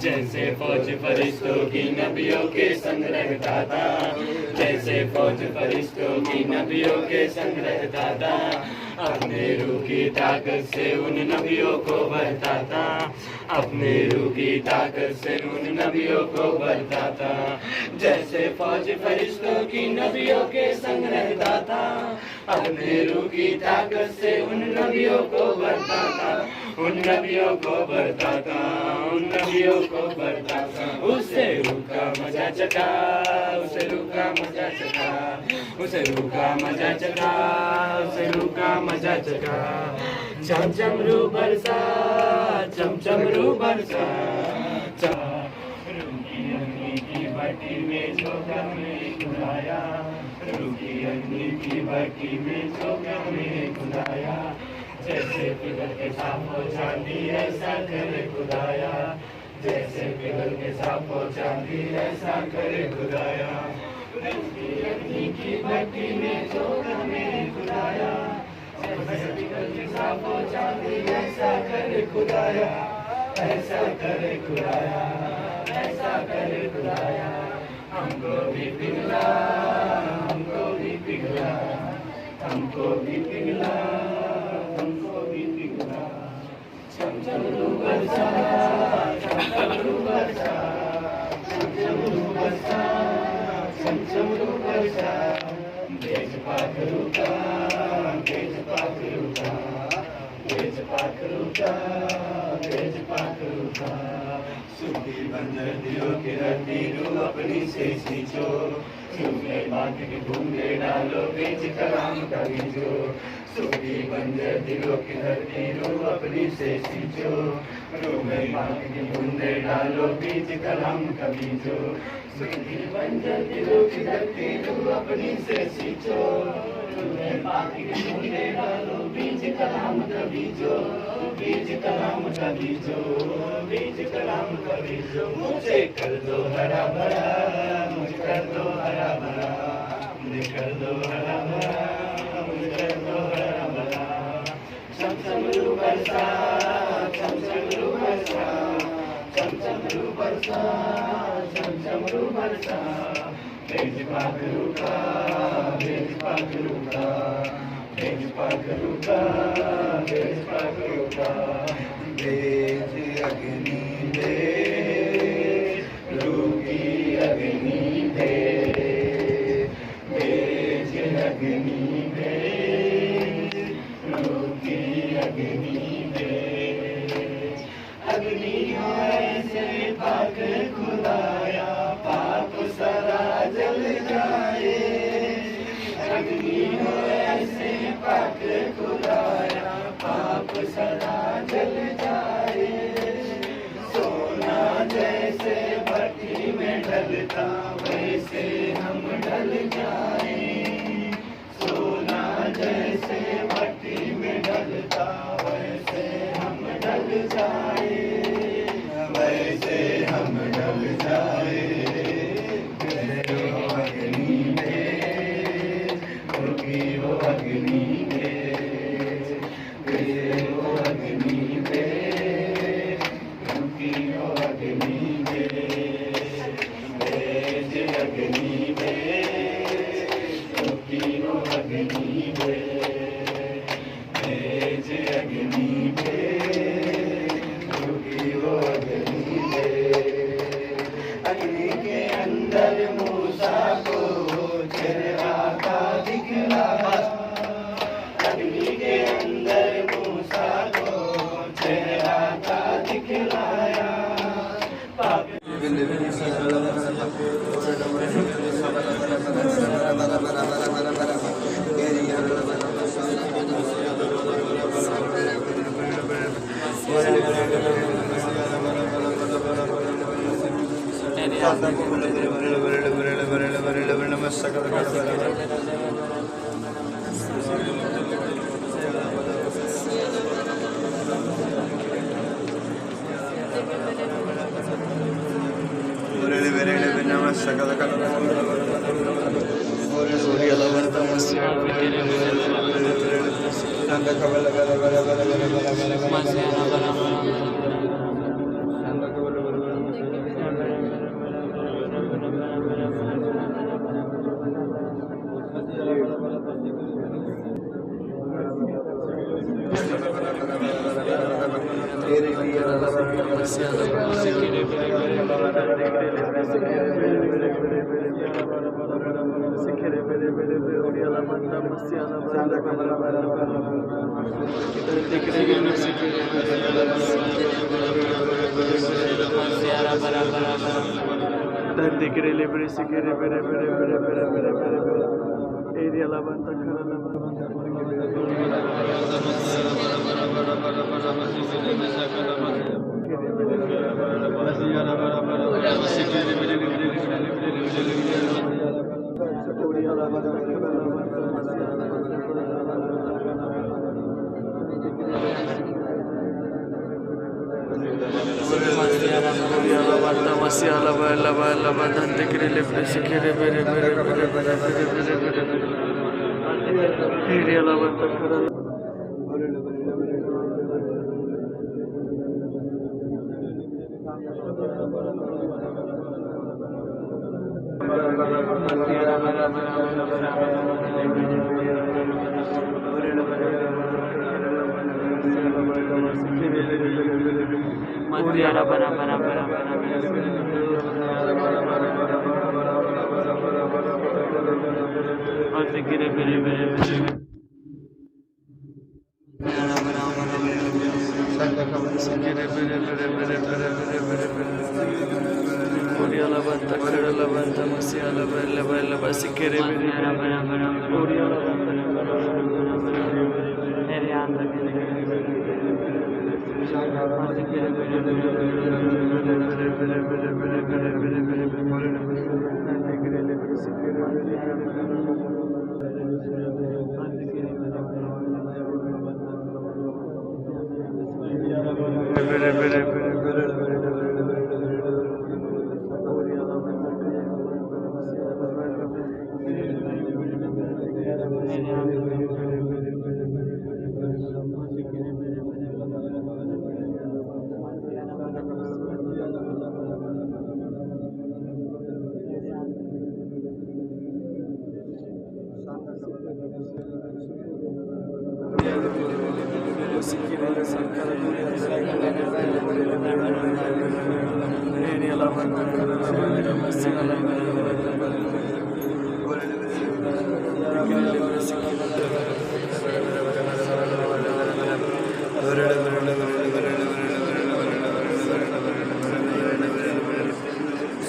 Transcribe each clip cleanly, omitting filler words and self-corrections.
जैसे फौज फरिश्तों की नबियों के संग रहता था, जैसे फौज फरिश्तों की नबियों के संग रहता था, अपने रूह की ताकत से उन नबियों को भरता था, अपने रूह की ताकत से उन नबियों को भरता था। जैसे फौज फरिश्तों की नबियों के संग रहता था, अपने रूह की ताकत से उन नबियों को भरता था, उन नबियों को भरता था, उन नबियों को भरता था। उसे रूह का मजा चखा, उसे रूह का मजा चखा, उसे रूह का मजा चखा, उसे रूह का मजा चखा। चम चम रूह बरसा, चम चम रूह बरसा, रूह की अग्नि की भट्टी में झोंका में खुदाया, रूह की अग्नि की भट्टी में झोंका में खुदाया। जैसे पिघल के साफ हो चांदी ऐसा करे खुदाया, जैसे पिघल के साफ हो चांदी ऐसा करे खुदाया। रूह की अग्नि की भट्टी में झोंका में खुदाया, जैसे पिघल के साफ हो चांदी ऐसा करे खुदाया, ऐसा करे खुदाया, ऐसा करे खुदाया। हमको भी पिघला, हमको भी पिघला, हमको भी पिघला, हमको भी पिघला। चमरू बरसा, चमरू बरसा, चमरू बरसा, चमरू बरसा, बेज पाखरू का, बेज पाखरू का, बेज पाखरू का, बेज पाखरू का। सूखी बंजर दिलों की धरती रू अपनी से सींचो, सूखे बाग के ढूंढे डालो बीज कलाम का बीजो। सूखी बंजर दिलों की धरती रू अपनी से सींचो, सूखे बाग के ढूंढे डालो बीज कलाम का बीजो। सूखी बंजर दिलों की धरती रू अपनी से सींचो, सूखे बाग के ढूंढे डालो बीज कलाम का बीजो। बीज कलाम का बीजो, बीज कलाम का बीजो। मुझे कर दो हरा भरा, मुझे कर दो हरा भरा, मुझे कर दो हरा भरा, मुझे कर दो हरा भरा। चमचमरू बरसा, चमचमरू बरसा, चमचमरू बरसा, चमचमरू बरसा। बेज पाखरू का, बेज पाखरू का, बेज पाखरू का, बेज पाखरू का। बेज अग्नि दे, रूखी अग्नि दे, बेज अग्नि दे, रूखी अग्नि दे। अग्नि हो ऐसे पाक खुदाया, पाप सारा जल जाए। अग्नि हो ऐसे पाक खुदाया, पाप सारा जल जाए। सोना जैसे भट्टी में ढलता, वैसे हम ढल जाए। सोना जैसे भट्टी में ढलता, वैसे हम ढल जाए, वैसे हम ढल जाए। अग्नि में, वो अग्नि में, वो अग्नि में, वो अग्नि में। बेज अग्नि में, वो अग्नि में, बेज अग्नि में, वो अग्नि में। अग्नि के अंदर मूसा को चेहरा का दिखलाया, अग्नि के अंदर मूसा को चेहरा का दिखलाया। Masiara bara bara bara bara Masikere bere bere bere Oriala banta karala banta masiala bella bella basikere bere bara bara Oriala banta mere anda masikere bere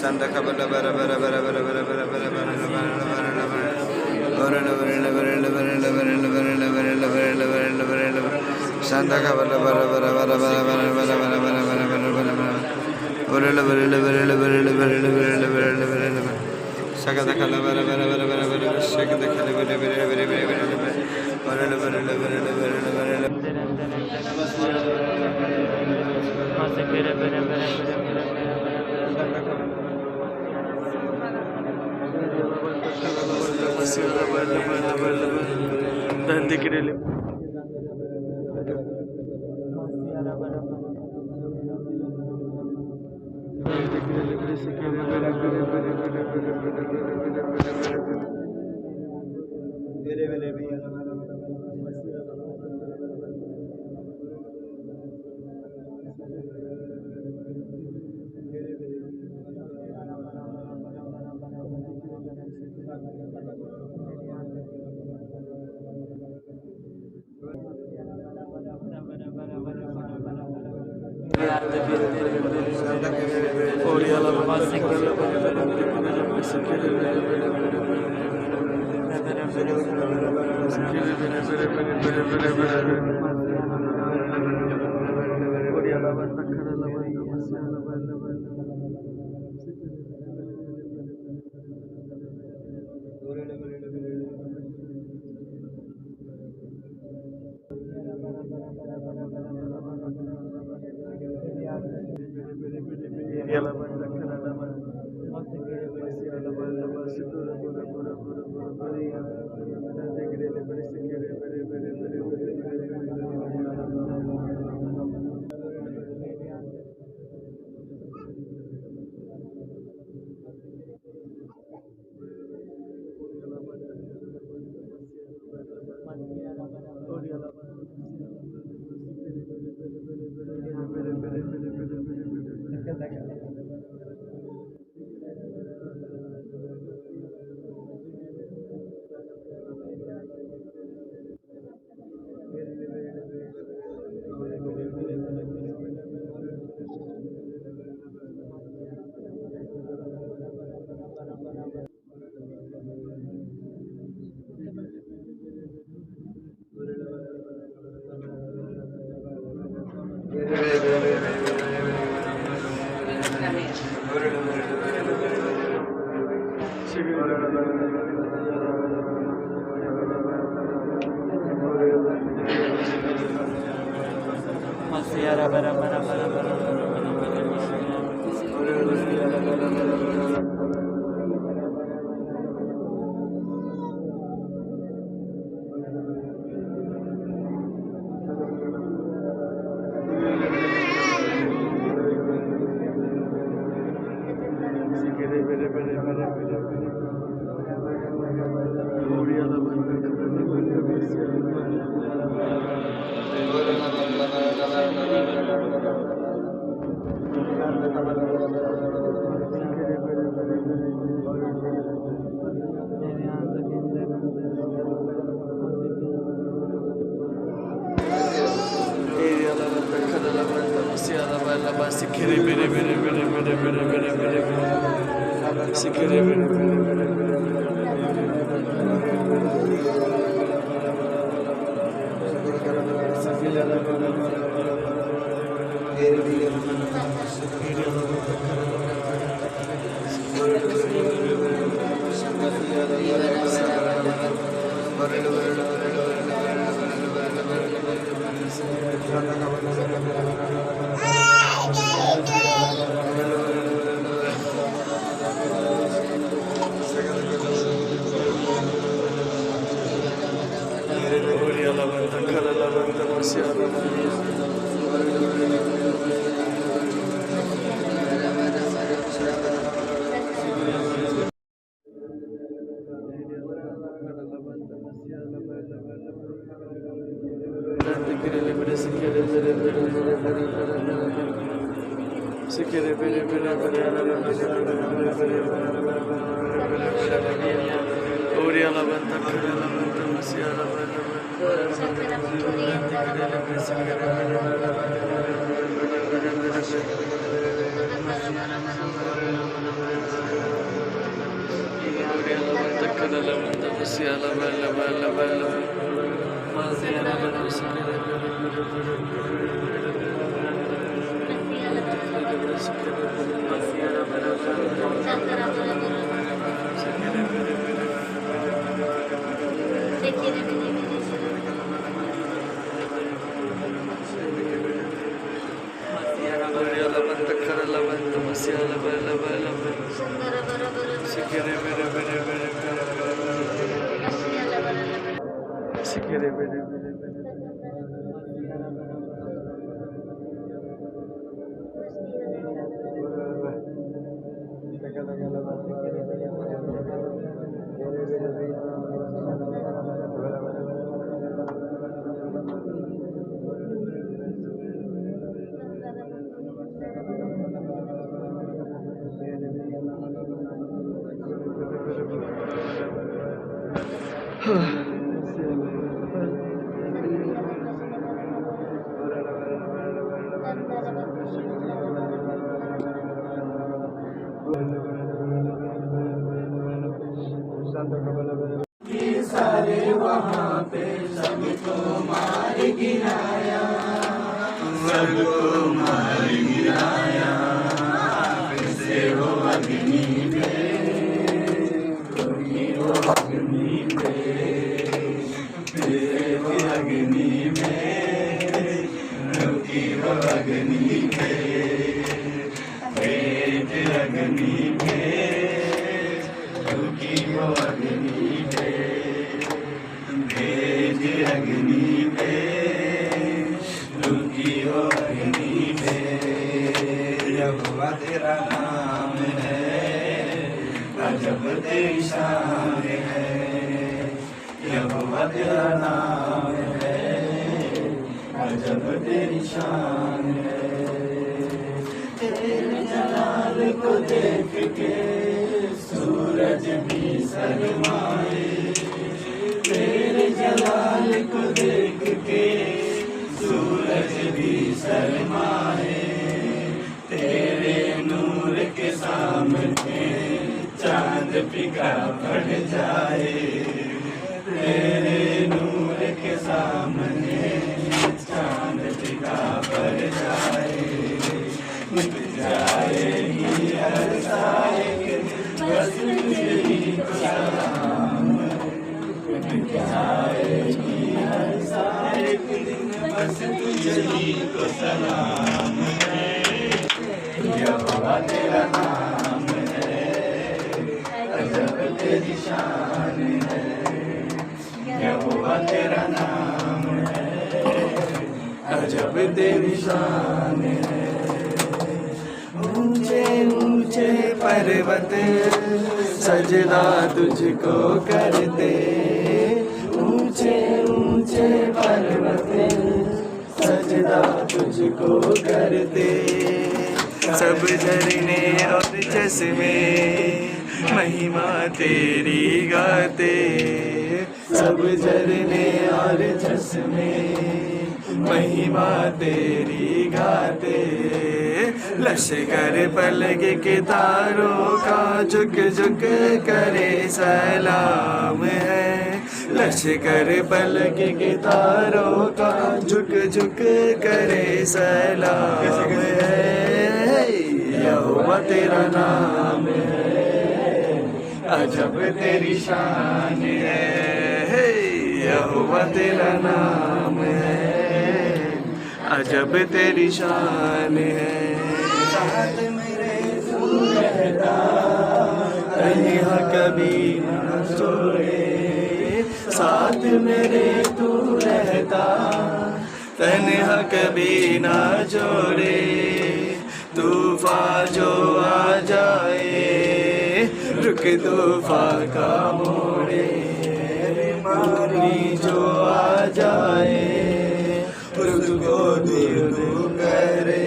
Santa Cabala bara bara bara bara bara bara bara bara Santa Cabala bara bara bara bara bara bara Sagada Kala bara bara bara bara bara Sagada Kala bara bara bara bara bara dan dikirili laba sikere bere bere bere bere bere bere bere bere sikere bere bere bere सारे वहाँ पे सबको मार गिराया, सबको मार गिराया, फिर से वो अग्नि पे, वो अग्नि पे, फिर से वो अग्नि में, रुकी वो अग्नि पे, फिर अग्नि पे, रुकी वो अग्नि पे, भेज अग्नि पे, रुकी हो अग्नि पे। यहोवा तेरा नाम है, अजब तेरी शान है। यहोवा तेरा नाम है, अजब तेरी शान है। तेरे जलाल को देख के सूरज भी शर्माए, तेरे जलाल को देख के सूरज भी शर्माए। तेरे नूर के सामने चांद फीका पड़ जाए, तेरे नूर के सामने चांद फीका पड़ जाए। मिट जाएगी हर साए बस तुझे ही सलाम, मिट जाएगी हर साए दिन बस तुझे ही को सलाम है। यहोवा तेरा नाम है, अजब तेरी शान है। यहोवा तेरा नाम है, अजब तेरी शान है। ऊंचे ऊंचे पर्वत सजदा तुझको करते, ऊंचे ऊंचे पर्वत सजदा तुझको करते। सब झरने और चश्मे महिमा तेरी गाते, सब झरने और चश्मे महिमा तेरी गाते। लश्कर पलक के तारों का झुक झुक करे सलाम है। लश्कर पलक के तारों का झुक झुक करे सलाम है। यहोवा तेरा नाम है, अजब तेरी शान है। यहोवा तेरा नाम है, अजब तेरी शान है। साथ मेरे तू रहता, तन्हा कभी न छोड़े। साथ मेरे तू रहता, तन्हा कभी ना छोड़े। तूफान जो आ जाए, रुक तूफान का मोड़े। बीमारी जो आ जाए, उसको दूर करे।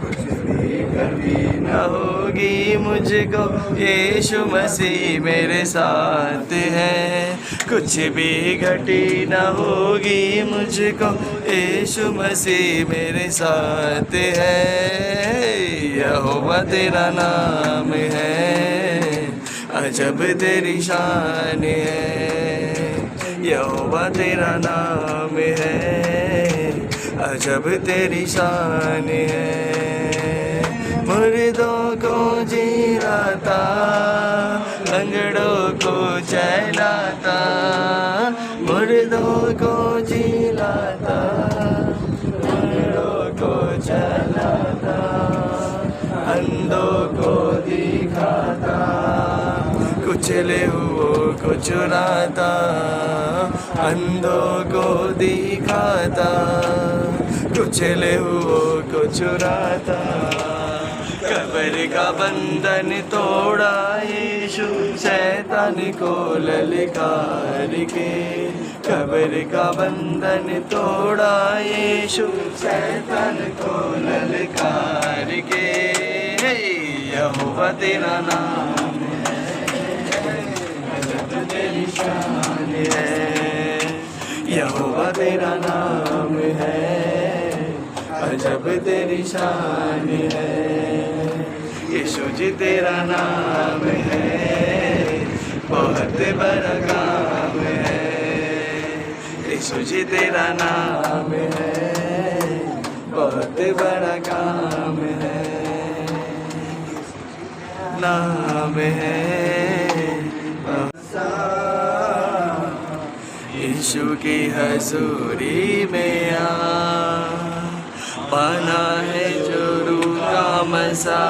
कुछ भी कभी न होगी मुझको, यीशु मसीह मेरे साथ है। कुछ भी घटी न होगी मुझको, यीशु मसीह मेरे साथ है। यहोवा तेरा नाम है, अजब तेरी शान है। यहोवा तेरा नाम है, अजब तेरी शान है। मुर्दों को जिलाता, लंगड़ों को चलाता। मुर्दों को जिलाता, लंगड़ों को चलाता। अंधों को दिखाता, कुचले हुओं को चुराता। अंधों को दिखाता, कुचले हुओं को चुराता। कब्र का बंधन तोड़ा यीशु, शैतान को ललकार के। कब्र का बंधन तोड़ा यीशु, शैतान को ललकार के। यहोवा तेरा नाम है, अजब तेरी शान है। यहोवा तेरा नाम है, अजब तेरी शान है। यीशु जी तेरा नाम है, बहुत बड़ा काम है। यीशु जी तेरा नाम है, बहुत बड़ा काम है। नाम है यीशु की हजूरी में आ, पाना है जो रूह का मज़ा।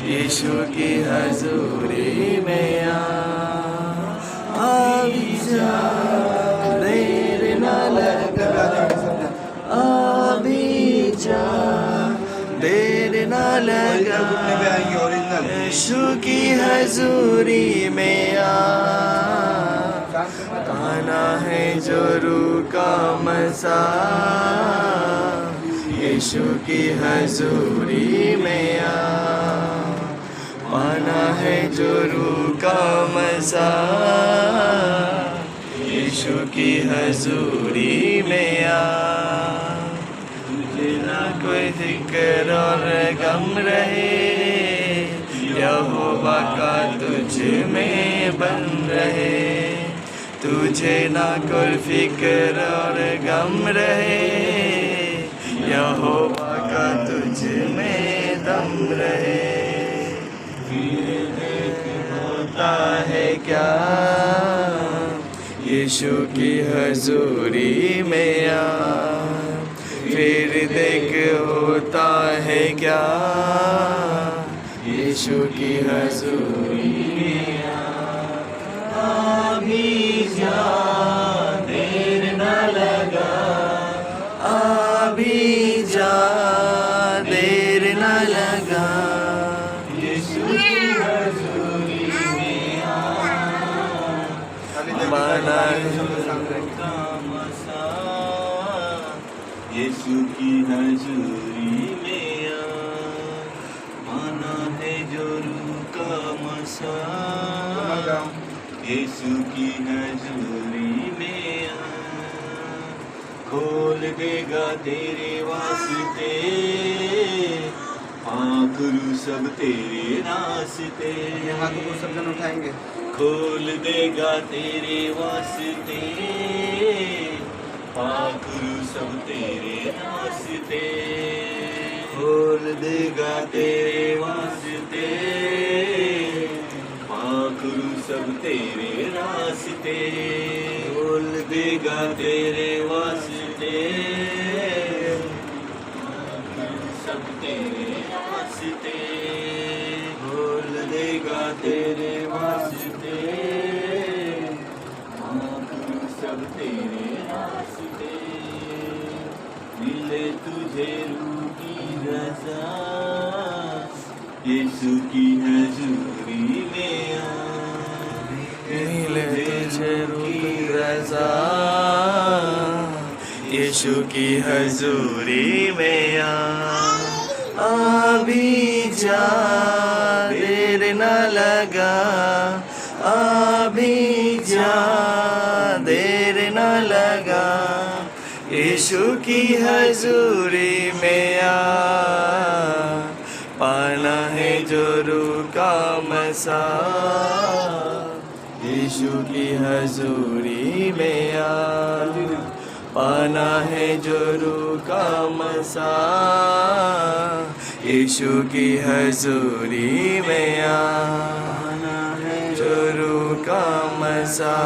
यीशु की हजूरी में आ भी जा, देर न लगा। आ भी जा, देर न लगा। यीशु की हजूरी में आना है जो रूह का मज़ा। यीशु की हजूरी में आना है जो रूह का मज़ा। यीशु की हजूरी में तुझे ना कोई फिक्र और गम रहे। यहोवा का तुझ में बन रहे। तुझे ना कोई फिक्र और गम रहे। यहोवा का तुझ में दम रहे। होता है क्या यीशु की हजूरी में फिर देख होता है क्या यीशु की हजूरी में भी जा, देर न लगा। भी जा, देर न लगा। यीशु की हजूरी में माना यीशु की हजूरी में माना है जो रूह का मसा। यीशु की हजूरी में खोल देगा तेरे वास्ते, आखरू सब तेरे रास्ते। हाथों को सब जन उठाएंगे। खोल देगा तेरे वास्ते, आखरू सब तेरे रास्ते। खोल देगा तेरे वास्ते, आखरू सब तेरे रास्ते। खोल देगा तेरे वास्ते, आखरू सब तेरे रास्ते। खोल देगा तेरे वास्ते, आखरू सब तेरे रास्ते। मिले तुझे रूह की रज़ा, यीशु की हजूरी में आ। मिले तुझे रूह की रज़ा, यीशु की हजूरी में आ भी जा, देर न लगा। आ भी जा, देर न लगा। यीशु की हजूरी में आ, पाना है जो रूह का मसा। यीशु की हजूरी में आ, पाना है जो रूह का मसा। यीशु की हजूरी में आ, पाना है जो रूह का मसा।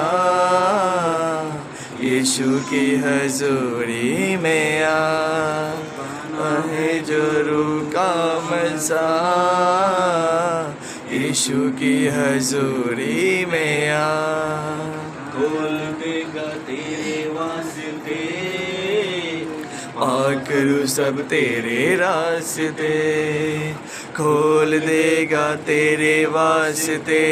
यीशु की हजूरी में आ, पाना है जो रूह का मसा। यीशु की हजूरी में आ। खोल देगा तेरे वास्ते, आखरू सब तेरे रास्ते। खोल देगा तेरे वास्ते,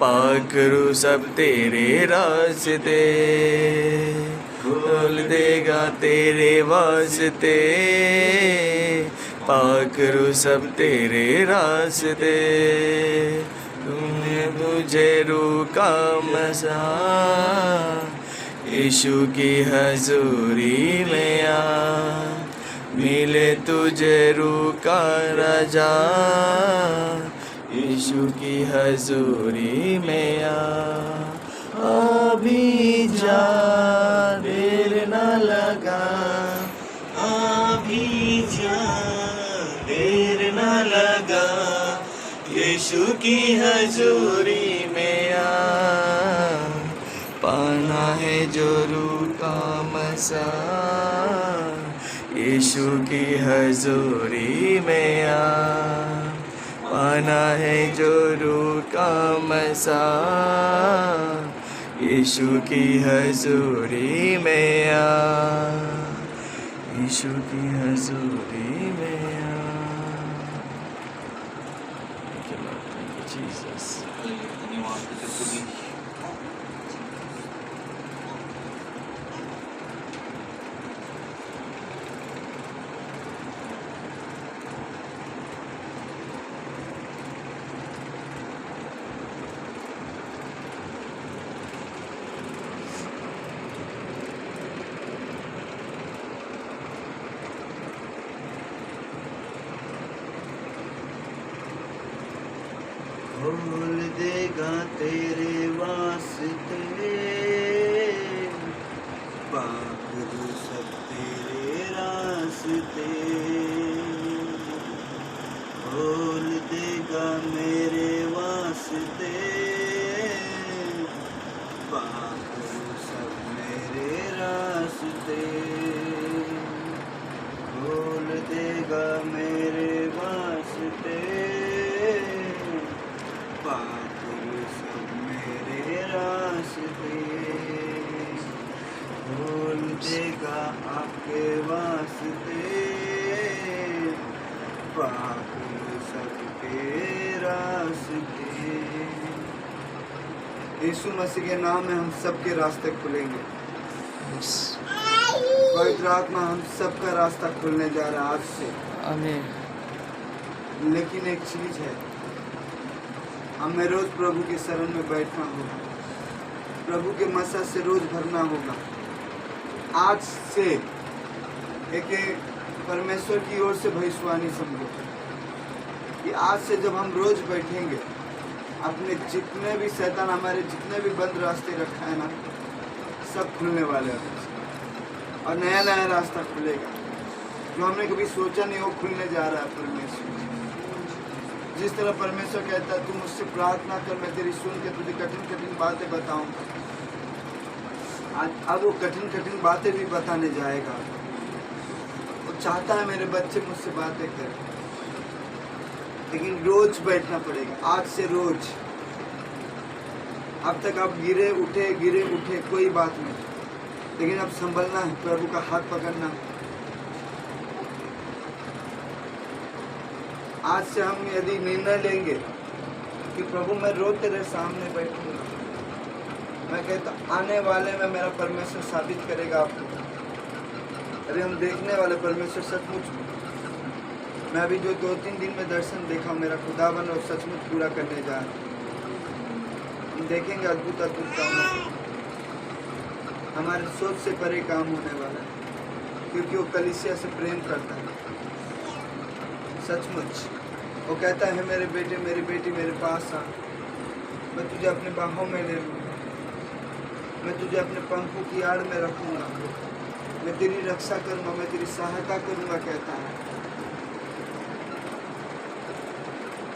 पाकरू सब तेरे रास्ते। खोल देगा तेरे वास्ते, पाकरू सब तेरे रास्ते। तुमने मुझे रूह का मसा, यीशु की हजूरी में आ। मिले तुझे रूह का राजा, यीशु की हजूरी में आ भी जा, देर न लगा। आ भी जा, देर न लगा। यीशु की हजूरी में आ, पाना है जो रूह का मसा। यीशु की हजूरी में आ, पाना है जो रूह का मसा। यीशु की हजूरी में आ, यीशु की हजूरी में आ। Jesus. खोल देगा तेरे वास्ते, पाकरू सब तेरे रास्ते। खोल देगा मेरे वास्ते, पाकरू सब मेरे रास्ते। खोल देगा मेरे वास्ते, पाकरू सब मेरे रास्ते। खोल देगा आपके वास्ते, पाकरू सबके रास्ते। यीशु मसीह के नाम में हम सबके रास्ते खुलेंगे। पवित्र आत्मा हम सबका रास्ता खुलने जा रहा है आज से। आमीन। लेकिन एक चीज है, हमें रोज प्रभु के शरण में बैठना होगा, प्रभु के मसा से रोज भरना होगा। आज से एक परमेश्वर की ओर से भविष्यवाणी समझो कि आज से जब हम रोज बैठेंगे, अपने जितने भी शैतान हमारे जितने भी बंद रास्ते रखा है ना, सब खुलने वाले हैं और नया नया रास्ता खुलेगा जो हमने कभी सोचा नहीं, वो खुलने जा रहा है। परमेश्वर जिस तरह परमेश्वर कहता है, तू मुझसे प्रार्थना कर, मैं तेरी सुन के तुझे कठिन कठिन बातें बताऊंगा। अब वो कठिन कठिन बातें भी बताने जाएगा। वो चाहता है मेरे बच्चे मुझसे बातें करें, लेकिन रोज बैठना पड़ेगा। आज से रोज। अब तक आप गिरे उठे कोई बात नहीं, लेकिन अब संभलना है, प्रभु का हाथ पकड़ना है। आज से हम यदि निर्णय लेंगे कि प्रभु मैं रोज तेरे सामने बैठूंगा, मैं कहता आने वाले में मेरा परमेश्वर साबित करेगा आपको। अरे हम देखने वाले परमेश्वर सचमुच, मैं अभी जो 2-3 दिन में दर्शन देखा, मेरा खुदावन और सचमुच पूरा करने जा रहा। हम देखेंगे अद्भुत अद्भुत काम, हमारे सोच से परे काम होने वाला है, क्योंकि वो कलीसिया से प्रेम करता है। सचमुच वो कहता है, मेरे बेटे मेरी बेटी मेरे पास आ, मैं तुझे अपने बाहों में ले लूँगा, मैं तुझे अपने पंखों की आड़ में रखूँगा, मैं तेरी रक्षा करूँगा, मैं तेरी सहायता करूँगा। कहता है,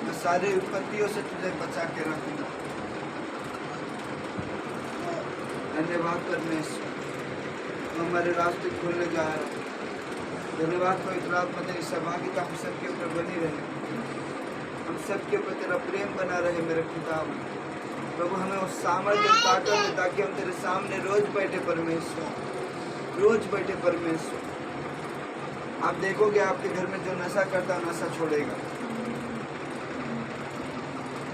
मैं सारे विपत्तियों से तुझे बचा के रखूँगा। धन्यवाद परमेश्वर, हमारे रास्ते खोलने जा रहे हैं। धन्यवाद पवित्र आत्मा, तेरी सहभागिता हम सबके ऊपर बनी रहे, हम सबके ऊपर तेरा प्रेम बना रहे मेरे खुदा। प्रभु हमें उस सामर्थ्य ताकत दे, ताकि हम तेरे सामने रोज बैठे परमेश्वर, रोज बैठे परमेश्वर। आप देखोगे आपके घर में जो नशा करता है, नशा छोड़ेगा।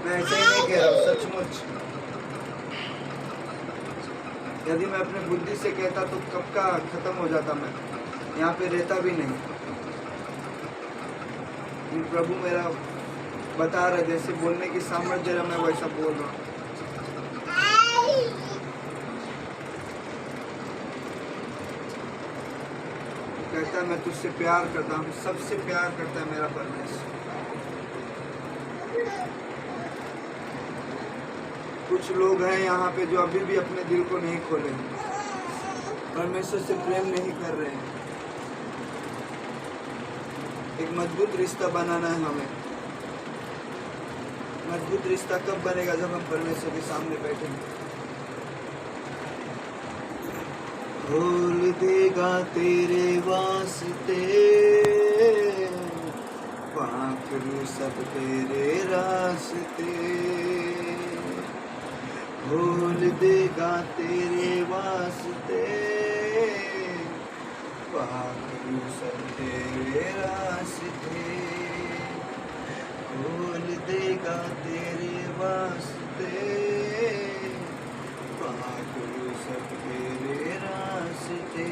मैं ऐसा ही नहीं कह रहा, सचमुच। यदि मैं अपने बुद्धि से कहता तो कब का खत्म हो जाता, मैं यहाँ पे रहता भी नहीं। प्रभु मेरा बता रहा, जैसे बोलने की सामर्थ्य जरा, मैं वैसा बोल रहा हूँ। कहता है, मैं तुझसे प्यार करता हूँ, सबसे प्यार करता है मेरा परमेश्वर। कुछ लोग हैं यहाँ पे जो अभी भी अपने दिल को नहीं खोले, परमेश्वर से प्रेम नहीं कर रहे हैं। एक मजबूत रिश्ता बनाना है हमें। मजबूत रिश्ता कब बनेगा? जब हम परमेश्वर के सामने बैठेंगे। खोल देगा तेरे वास्ते पाखरू सब तेरे रास्ते, खोल देगा तेरे वास्ते पाखरू सब तेरे रास्ते, खोल देगा तेरे वास्ते पाखरू सब तेरे रास्ते।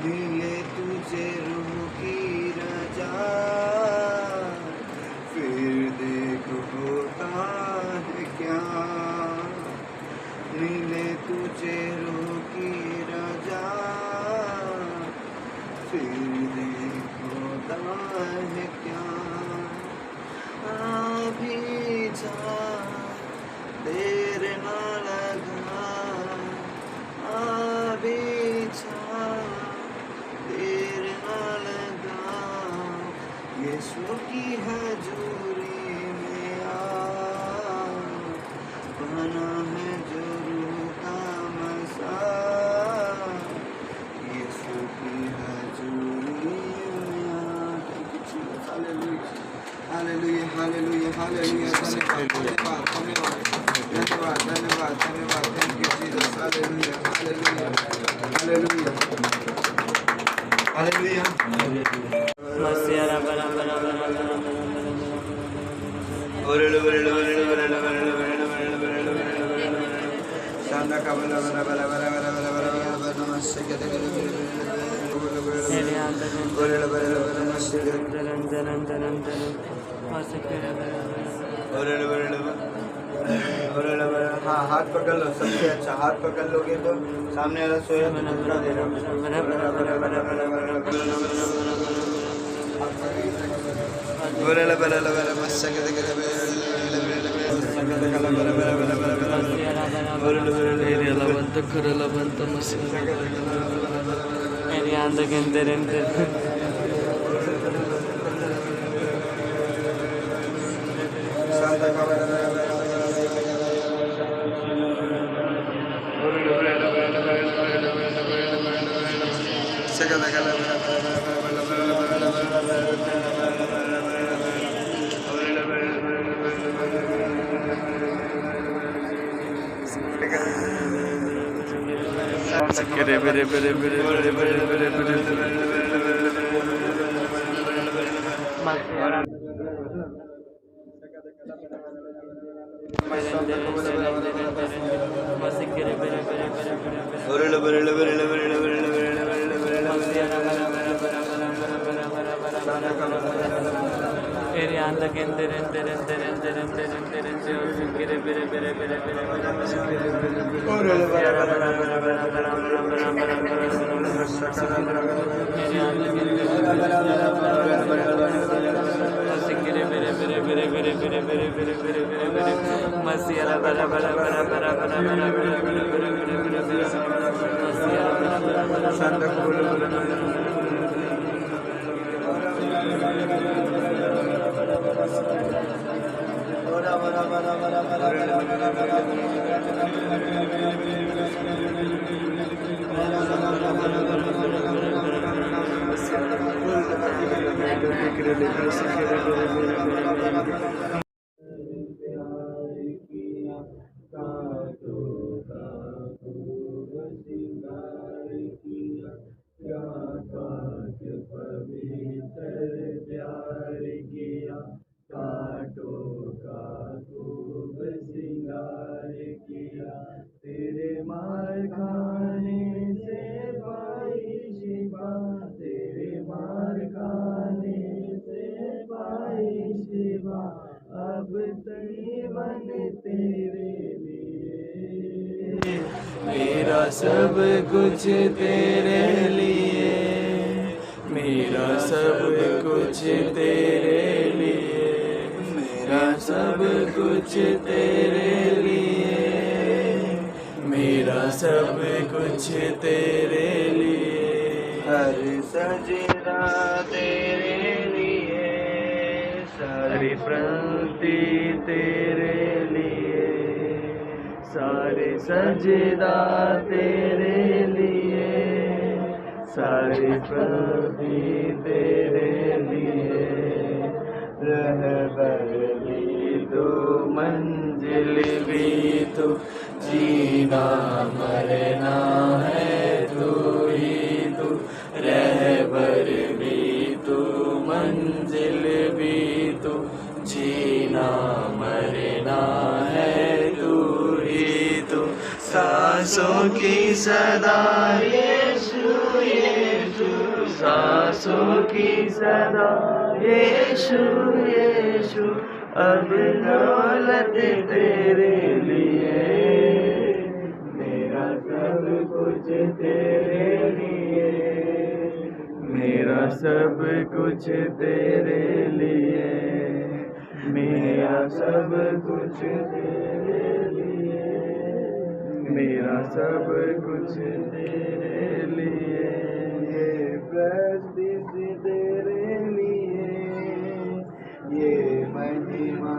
मिले तुझे रूह की रजा, फिर देख होता है क्या। मिले तुझे रूह की रजा, फिर देख होता है क्या। अभी जा देर न लगा, अभी जा देर न लगा, यीशु की हजूरी में आ, बना है जो रूह का मसा, यीशु की हजूरी में आ। हालेलुया, हालेलुया, हालेलुया, धन्यवाद, धन्यवाद, धन्यवाद, धन्यवाद, धन्यवाद। Thank you Jesus. Hallelujah, hallelujah, hallelujah, hallelujah. Shanta का बला बला बला बला बला बला बला बला नमस्ते कहते हाँ हाथ पकड़ लो, सबसे अच्छा हाथ पकड़ लोगे तो सामने वाला सोया तो धोखा दे रहा मेरा सब कुछ तेरे लिए, मेरा सब कुछ तेरे लिए, मेरा सब कुछ तेरे लिए, मेरा सब कुछ तेरे लिए। हर सजदा तेरे लिए, सारी प्रगति तेरे लिए, सारे सजदा तेरे लिए, सारी प्रगति तेरे लिए। रहबर भी तो मंजिल भी तो, जीना मरना है तू ही तू। रहबर भी तो मंजिल भी तो, जीना मरना है तू ही तू। सांसों की सदा यीशु यीशु, सांसों की सदा यीशु यीशु। अब दौलत तेरे लिए, मेरा सब कुछ तेरे लिए, मेरा सब कुछ तेरे लिए, मेरा सब कुछ तेरे लिए, मेरा सब कुछ तेरे लिए। ये प्रस्तुति तेरे लिए, ये महिमा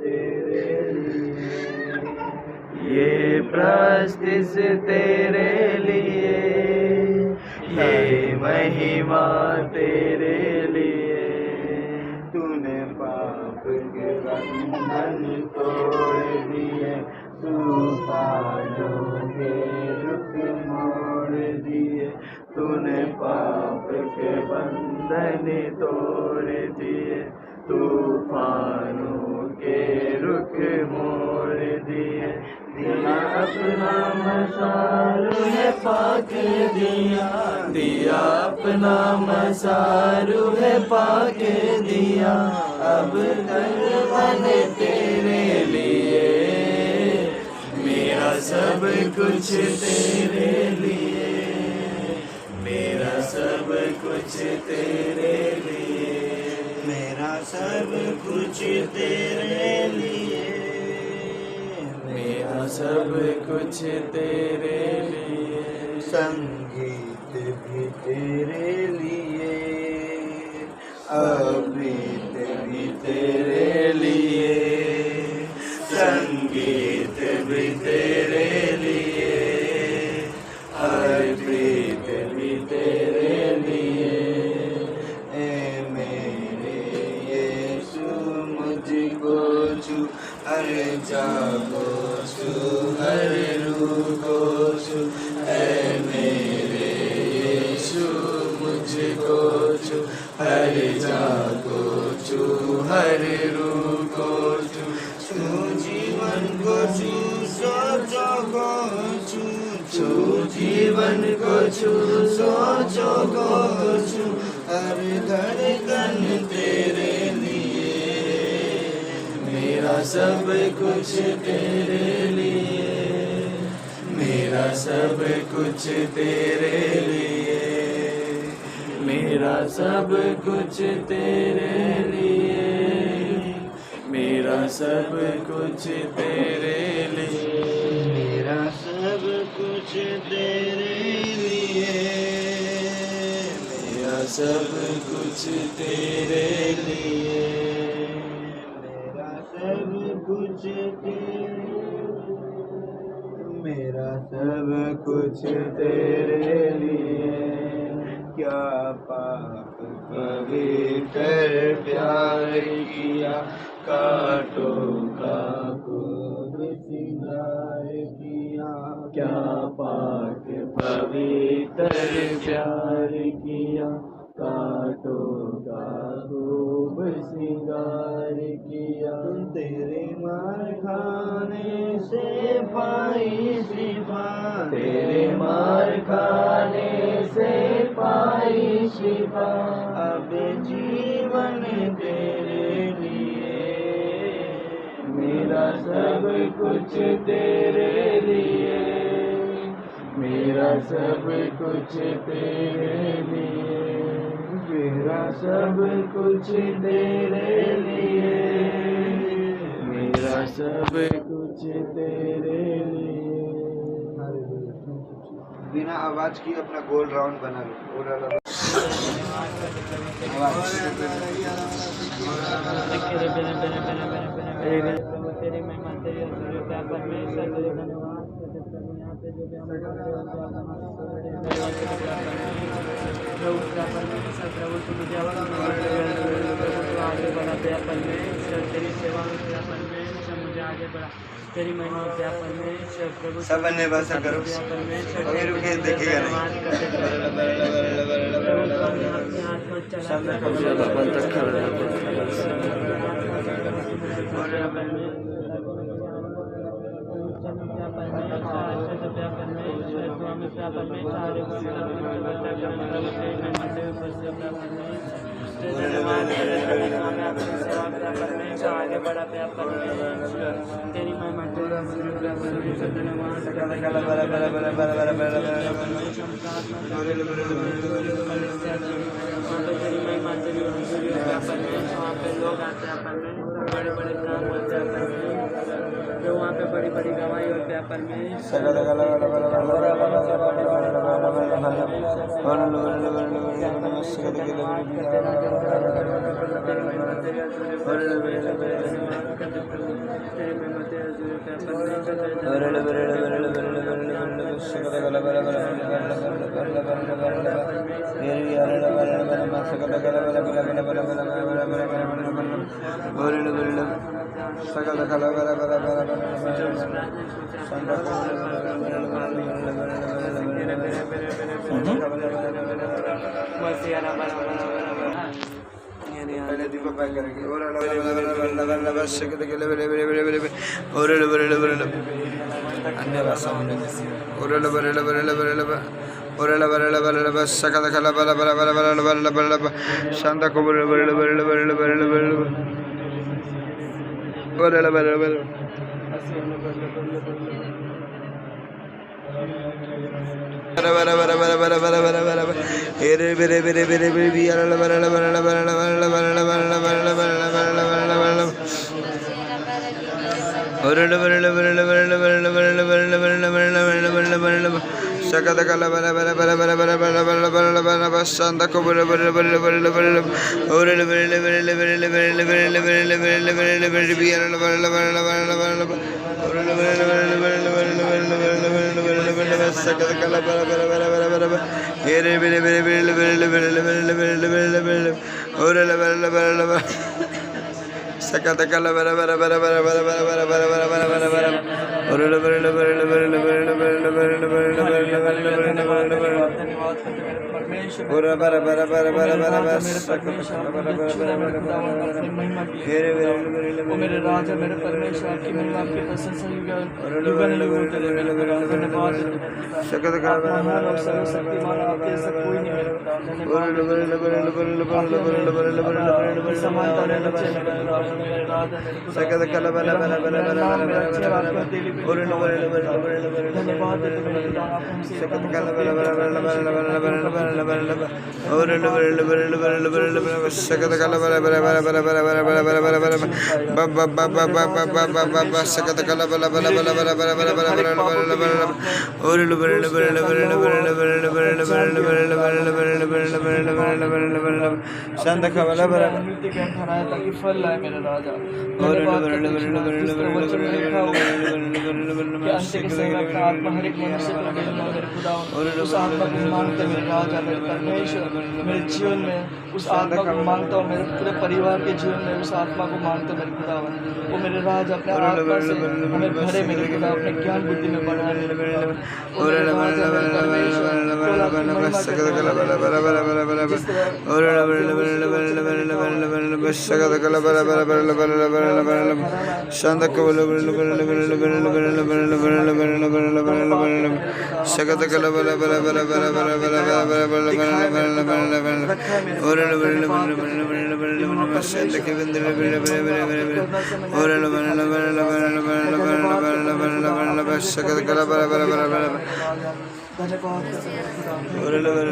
तेरे लिए, ये प्रस्तुति तेरे लिए, ये महिमा तेरे लिए। तूने पाप के बंधन तोड़ दिए, तूफानों के रुख मोड़ दिए। तूने पाप के बंधन तोड़ दिए, तूफानों के रुख मोड़ दिए। दिया अपना मसारू है पाक दिया, दिया अपना मसारू है पाक दिया। अब तन मन तेरे लिए, सब कुछ तेरे लिए, मेरा सब कुछ तेरे लिए, मेरा सब कुछ तेरे लिए, मेरा सब कुछ तेरे लिए। संगीत भी तेरे लिए, अमृत भी तेरे लिए, संगीत भी तेरे लिए, अर्पित भी तेरे लिए। ए मेरे यीशु मुझको छू, हर जागो छू, हर रूह को छू। ऐ मेरे यीशु मुझको छू, हर जागो छू, हर रूह को छू। छू जीवन को छू, सोचो को छू, छू जीवन को छू, सोचो को छू, हर धड़कन तेरे लिए, मेरा सब कुछ तेरे लिए, मेरा सब कुछ तेरे लिए, मेरा सब कुछ तेरे लिए, मेरा सब कुछ तेरे लिए, मेरा सब कुछ तेरे लिए, मेरा सब कुछ तेरे लिए, मेरा सब कुछ तेरे, मेरा सब कुछ तेरे लिए। क्या पाप पवित्र प्यार किया, कांटों का खूब सिंगार किया। क्या पाक पवित्र प्यार किया, कांटों का खूब सिंगार किया। तेरे मार खाने से पाई शिफा, तेरे मार खाने से पाई शिफा। अब जीवन तेरे लिए, मेरा सब कुछ तेरे लिए, मेरा सब कुछ तेरे लिए, मेरा सब कुछ तेरे लिए, मेरा सब कुछ तेरे लिए। बिना आवाज की अपना गोल राउंड बना लो। तेरी महिमा तेरी असुर क्या परमेश्वर तेरे धन्यवाद करते प्रभु। यहाँ पे जो भी हमारे प्रभु क्या परमेश्वर, प्रभु तू मुझे प्रभु तू आगे बढ़ा दया परमेश्वर, तेरी सेवा में क्या परमेश्वर मुझे आगे बढ़ा, तेरी महिमा क्या परमेश्वर प्रभु। सब अन्य भाषा करो, अभी रुके देखिएगा नहीं। आगे बढ़ा तेरी महिमा तेरी महिमा तेरी वहाँ पे लोग आते हैं, बड़े बड़े काम होते हैं, जो वहाँ पे बड़ी बड़ी गवाही होते हैं परमेश्वर। पहले दीपक भाई करेंगे अन्य भाषा शांत को Sakata kala bara bara bara bara bara bara bara bara bara bara sanda ko bara bara bara bara bara ore le bara le bara le bara le bara le bara le bara le bara le bara le bara biara le bara le bara le bara le bara ore le bara le bara le bara le bara le bara le bara le bara le bara le sakata kala bara bara bara bara bara bara ere bara bara bara le bara le bara le bara le bara le bara le bara ore le bara le bara le bara sakata kala bara bara bara bara bara bara bara bara bara bara bara bara ore le bara le bara le bara le bara le bara le bara le bara le bara le bara le bara le bara ore bara bara bara bara bara bara sakata bara bara bara bara ere bara le bara le bara मेरे राजा मेरे परमेश्वर आपकी महिमा आपकी प्रशंसा युगन युग होते रहे मेरे धन्यवाद sakata kala bara bara और सर्वशक्तिमान आपके ऐसा कोई नहीं मेरे ore le bara le bara le bara le bara le bara le bara le bara le bara समानता रहना चाहिए मेरे राजा मेरे sakata kala bara bara bara bara bara ore le bara le bara le bara le bara धन्यवाद देते मेरे पिता आप हमसे sakata kala bara bara bara bara bara bara bara bara ore le bara le bara le bara le bara le bara sakata kala bara bara bara bara bara bara bara bara bara ba ba ba ba ba ba ba ba ba ba sakata kala bara bara bara bara bara bara bara bara bara ore le bara le bara le bara le bara le bara le bara le bara le bara le bara le bara le bara le bara le bara le bara le bara sanda kala bara नृत्य के ठहराया ताकि फल लाए मेरे राजा ore le धन्यवाद bara le bara le bara le bara le bara le लिखा हुआ है bara कि अंत के समय अपना आत्मा हर एक मनुष्य को भेजना मेरे खुदा उस आत्मा को मांगते मेरे राजा मेरे परमेश्वर मेरे जीवन में उस आत्मा को मांगता हूँ मेरे पूरे परिवार के जीवन में उस आत्मा को मांगता मेरे खुदा वो मेरे राजा अपने आत्मा से हमें भरे मेरे खुदा अपने ज्ञान बुद्धि में बढ़ाए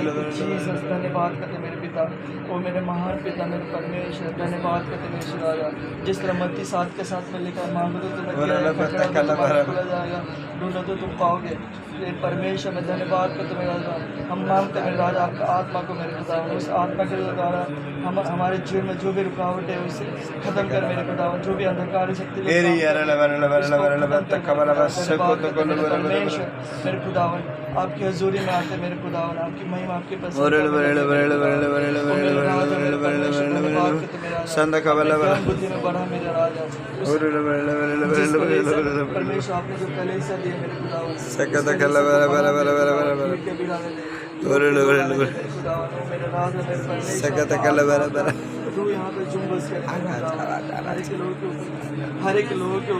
धन्यवाद करते मेरे पिता और मेरे महान पिता मेरे परमेश्वर धन्यवाद करते मेरे राजा जिस तरह मत्ती 7 के साथ में लिखा मांगो तो तुम्हें खोला जाएगा ढूंढो तो तुम पाओगे परमेश्वर में धन्यवाद करते मेरे राजा हम मांगते मेरे राजा आपका आत्मा को मेरे पिता उस आत्मा के द्वारा हम हमारे जीवन में जो भी रुकावट है उसे खत्म कर मेरे पिता जो भी अंधकार शक्ति मेरे खुदावन आपकी हजूरी में आते मेरे खुदावन आपकी महिमा आपकी बुद्धि में बढ़ा मेरे राजा परमेश्वर आपने जो कलेसा दिए मेरे खुदावन तू यहाँ पे जुम्बस हर एक लोगों के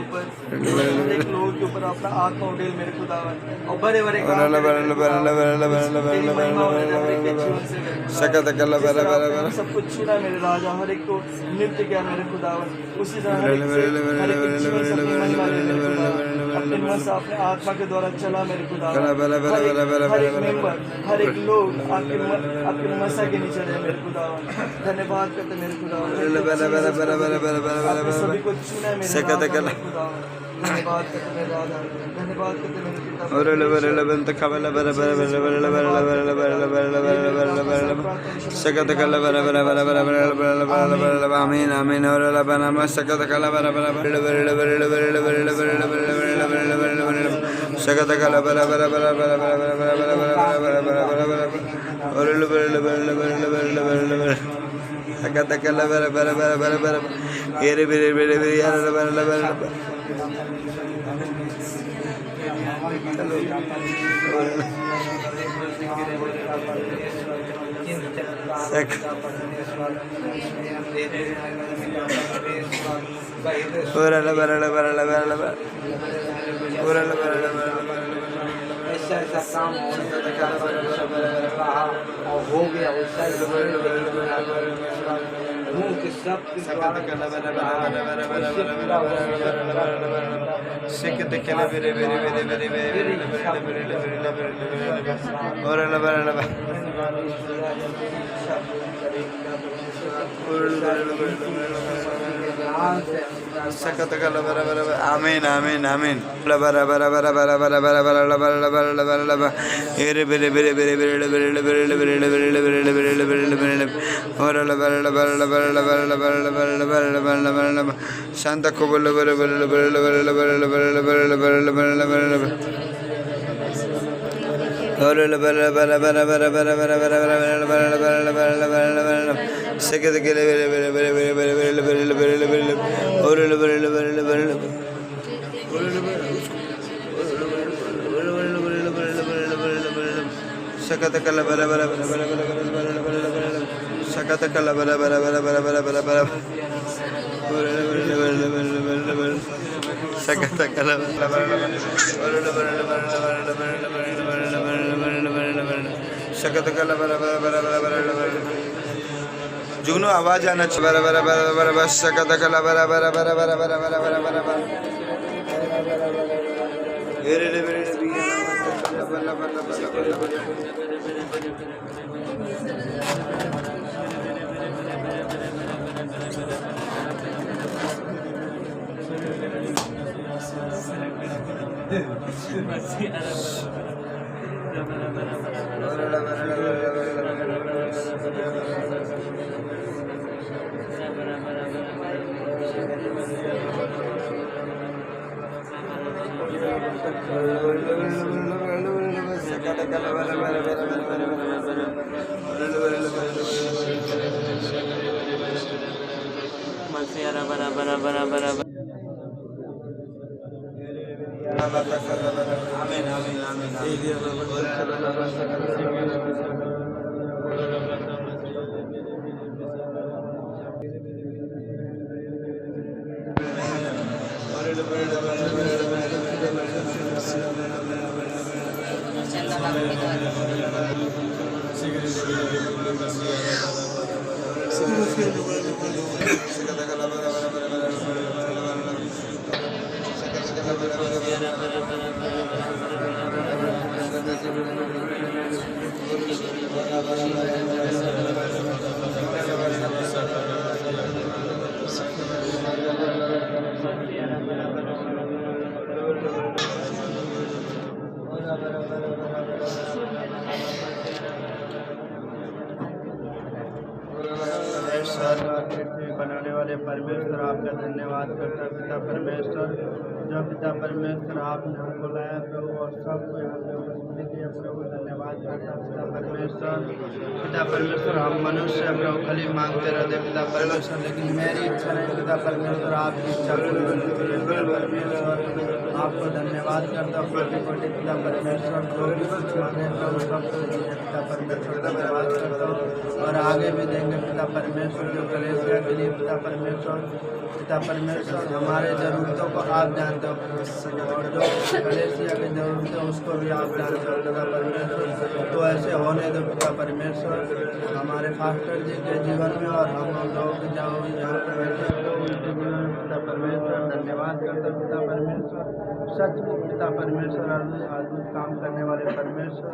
ऊपर अपना आत्मा उड़ेल मेरे खुदावन और बड़े बड़े सब कुछ छीना मेरे राजा हर एक को नृत्य किया मेरे खुदावन उसी तरह अपने मन से अपने आत्मा के द्वारा चला मेरे खुदावन हर एक लोग आपके मसा के नीचे रहे मेरे खुदावन धन्यवाद करते मेरे खुदावन सभी को चुना मेरे धन्यवाद करते मेरे राजा धन्यवाद करते मेरे ऐसा काम हो गया मुंह के सब आमीन आमीन आमीन बरा बरा बरा बरा बरा बरा बरा बरा बरा बरा बरा एरे बेरे बेरे बेरे बेरे बेरे बेरे बेरे बेरे बेरे बेरे बेरे बेरे और बरा बरा बरा बरा बरा बरा बरा बरा बरा शांत को बोल बरा बरा बरा बरा बरा बरा बरा बरा बरा बरा और बरा बरा बरा बरा बरा बरा बरा बरा बरा बरा बरा सेकंड के बेरे बेरे बेरे बेरे बेरे बेरे बेरे बेरे और बेरे बेरे बेरे सकत कला बरा बरा बरा बरा बरा बरा बरा बरा सकत कला बरा बरा बरा बरा बरा बरा बरा सकत कला बरा बरा सकत कला बरा बरा बरा बरा बरा जुगनू आवाज आना चाहिए बरा बरा बरा बरा बस सकत कला बरा बरा बरा बरा बरा बरा बरा बरा बरा एरे ले बेरे बल्ला बल्ला बल्ला बल्ला आमीन आमीन आमीन बनाने वाले परमेश्वर आपका धन्यवाद करता पिता परमेश्वर, जो पिता परमेश्वर आपने हमको लाया प्रभु और सबको यहाँ पे उपस्थित किया प्रभु, धन्यवाद करता पिता परमेश्वर। पिता परमेश्वर हम मनुष्य प्रभु खाली मांगते रहते पिता परमेश्वर, लेकिन मेरी इच्छा नहीं पिता परमेश्वर, आपकी इच्छा परमेश्वर। आपको धन्यवाद करता कोटि कोटि पिता परमेश्वर, प्रभु सबको पिता परमेश्वर धन्यवाद करता हूँ और आगे भी देंगे पिता परमेश्वर, जो कलेसिया के लिए पिता परमेश्वर, पिता परमेश्वर हमारे ज़रूरतों को आप जानते हो और जो कलेसिया की ज़रूरत है उसको भी आप जानते हो पिता परमेश्वर। तो ऐसे होने दो पिता परमेश्वर हमारे फास्टर जी के जीवन में और हम लोग जाओ यहाँ पर बैठे उनके जीवन में पिता परमेश्वर। धन्यवाद करते पिता परमेश्वर, सचमुच पिता परमेश्वर अद्भुत काम करने वाले परमेश्वर।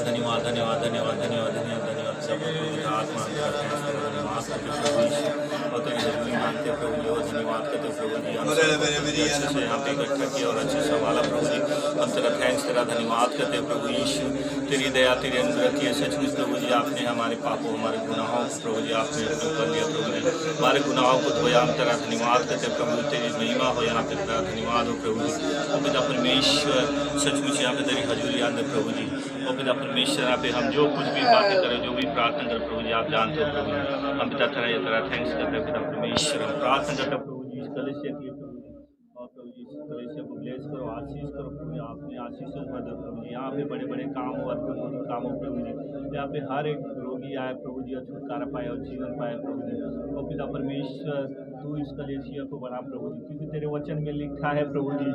धन्यवाद धन्यवाद धन्यवाद धन्यवाद धन्यवाद धन्यवाद सब आत्मा और तेरी हजूरी मानते हैं प्रभु जी और धन्यवाद करते हैं प्रभु जी। अच्छे से यहाँ पे इकट्ठा किया और अच्छे से संभाला प्रभु जी। हम तेरा थैंक्स तेरा धन्यवाद करते हैं प्रभु यीशु। तेरी दया तेरी अनुग्रह की है सचमुच प्रभु जी। आपने हमारे पापों हमारे गुनाहों को प्रभु जी आपने कर लिया प्रभु जी। हमारे गुनाहों को धोया। हम तेरा धन्यवाद करते हैं प्रभु जी। तेरी महिमा हो यहाँ पे तेरा धन्यवाद हो प्रभु जी। ओ पिता परमेश्वर सचमुच यहाँ पे तेरी हजूरी आंदे प्रभु जी। ओ पिता परमेश्वर यहाँ पे हम जो कुछ भी बातें करें जो भी प्रार्थना करें प्रभु जी आप जानते हो प्रभु जी। हम पिता तेरा थैंक्स करते हैं पिता परमेश्वर। हम प्रार्थना करते हैं प्रभु जी इस कलीसिया के लिए प्रभु जी। और प्रभु जी इस कलीसिया को ब्लेस करो आशीष करो प्रभु जी। आपने आशीष भर दो प्रभु जी। यहाँ पे बड़े बड़े काम हो अद्भुत काम हो प्रभु जी। यहाँ पे हर एक रोगी आए प्रभु जी और छुटकारा पाए और जीवन पाए प्रभु जी। और पिता परमेश्वर तू इस कलीसिया को बढ़ा प्रभु जी। क्योंकि तेरे वचन में लिखा है प्रभु जी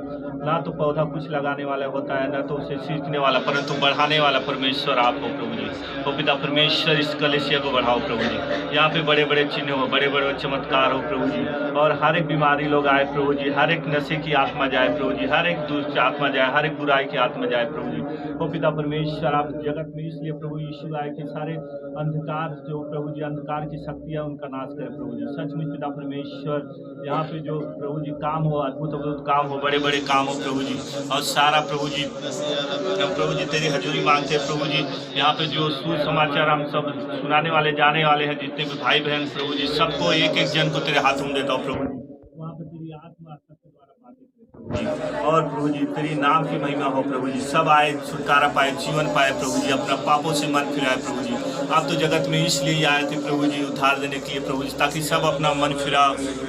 ना तो पौधा कुछ लगाने वाला होता है ना तो उसे सींचने वाला परंतु बढ़ाने वाला परमेश्वर आप हो प्रभु जी। ओ पिता परमेश्वर इस कलीसिया को बढ़ाओ प्रभु जी। यहाँ पे बड़े बड़े चिन्ह हो बड़े बड़े चमत्कार हो प्रभु जी। और हर एक बीमारी लोग आए प्रभु जी। हर एक नशे की आत्मा जाए प्रभु जी। हर एक दुष्ट आत्मा जाए हर एक बुराई की आत्मा जाए प्रभु जी। ओ पिता परमेश्वर आप जगत में इसलिए प्रभु यीशु आए कि सारे अंधकार जो प्रभु जी अंधकार की शक्तियाँ उनका नाश करे प्रभु जी। सचमुच पिता परमेश्वर यहाँ पे जो प्रभु जी काम हो अद्भुत अद्भुत काम हो बड़े बड़े काम हो प्रभु जी। और सारा प्रभु जी तेरी हजूरी मांगते हैं प्रभु जी। यहाँ पे जो सुसमाचार हम सब सुनाने वाले जाने वाले हैं जितने भी भाई बहन प्रभु जी सबको एक एक जन को तेरे हाथों में देता हूँ प्रभु जी। वहाँ पे तेरी आत्मा सबके द्वारा बातें करे प्रभु जी। और प्रभु जी तेरी नाम की महिमा हो प्रभु जी। सब आए छुटकारा पाए जीवन पाए प्रभु जी। अपना पापों से मन फिराए प्रभु जी। आप तो जगत में इसलिए आए थे प्रभु जी उद्धार देने के लिए प्रभु जी ताकि सब अपना मन फिरा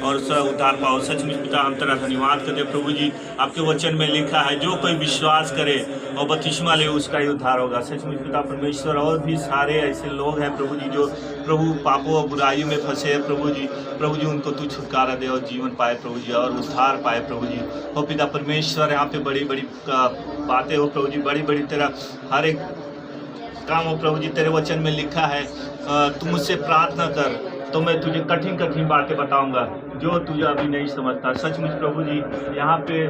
और सब उद्धार पाओ। सचमुच पिता हम तेरा धन्यवाद करते प्रभु जी। आपके वचन में लिखा है जो कोई विश्वास करे और बपतिस्मा ले उसका ही उद्धार होगा। सचमुच पिता परमेश्वर और भी सारे ऐसे लोग हैं प्रभु जी जो प्रभु पापों और बुराइयों में फंसे हैं प्रभु जी उनको तू छुटकारा दे और जीवन पाए प्रभु जी और उद्धार पाए प्रभु जी। हो पिता परमेश्वर यहाँ पे बड़ी बड़ी बातें हो प्रभु जी। बड़ी बड़ी तेरा हर एक काम हो प्रभु जी। तेरे वचन में लिखा है तू मुझसे प्रार्थना कर तो मैं तुझे कठिन कठिन बातें बताऊंगा जो तुझे अभी नहीं समझता। सचमुच प्रभु जी यहाँ पे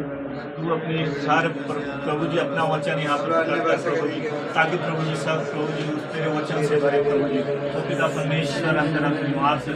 तू अपनी सारे प्रभु जी अपना वचन यहाँ पर करता प्रभु जी ताकि प्रभु जी सब प्रभु जी तेरे वचन से भरे प्रभु जी। तो पिता परमेश्वर हम तेरा धन्यवाद से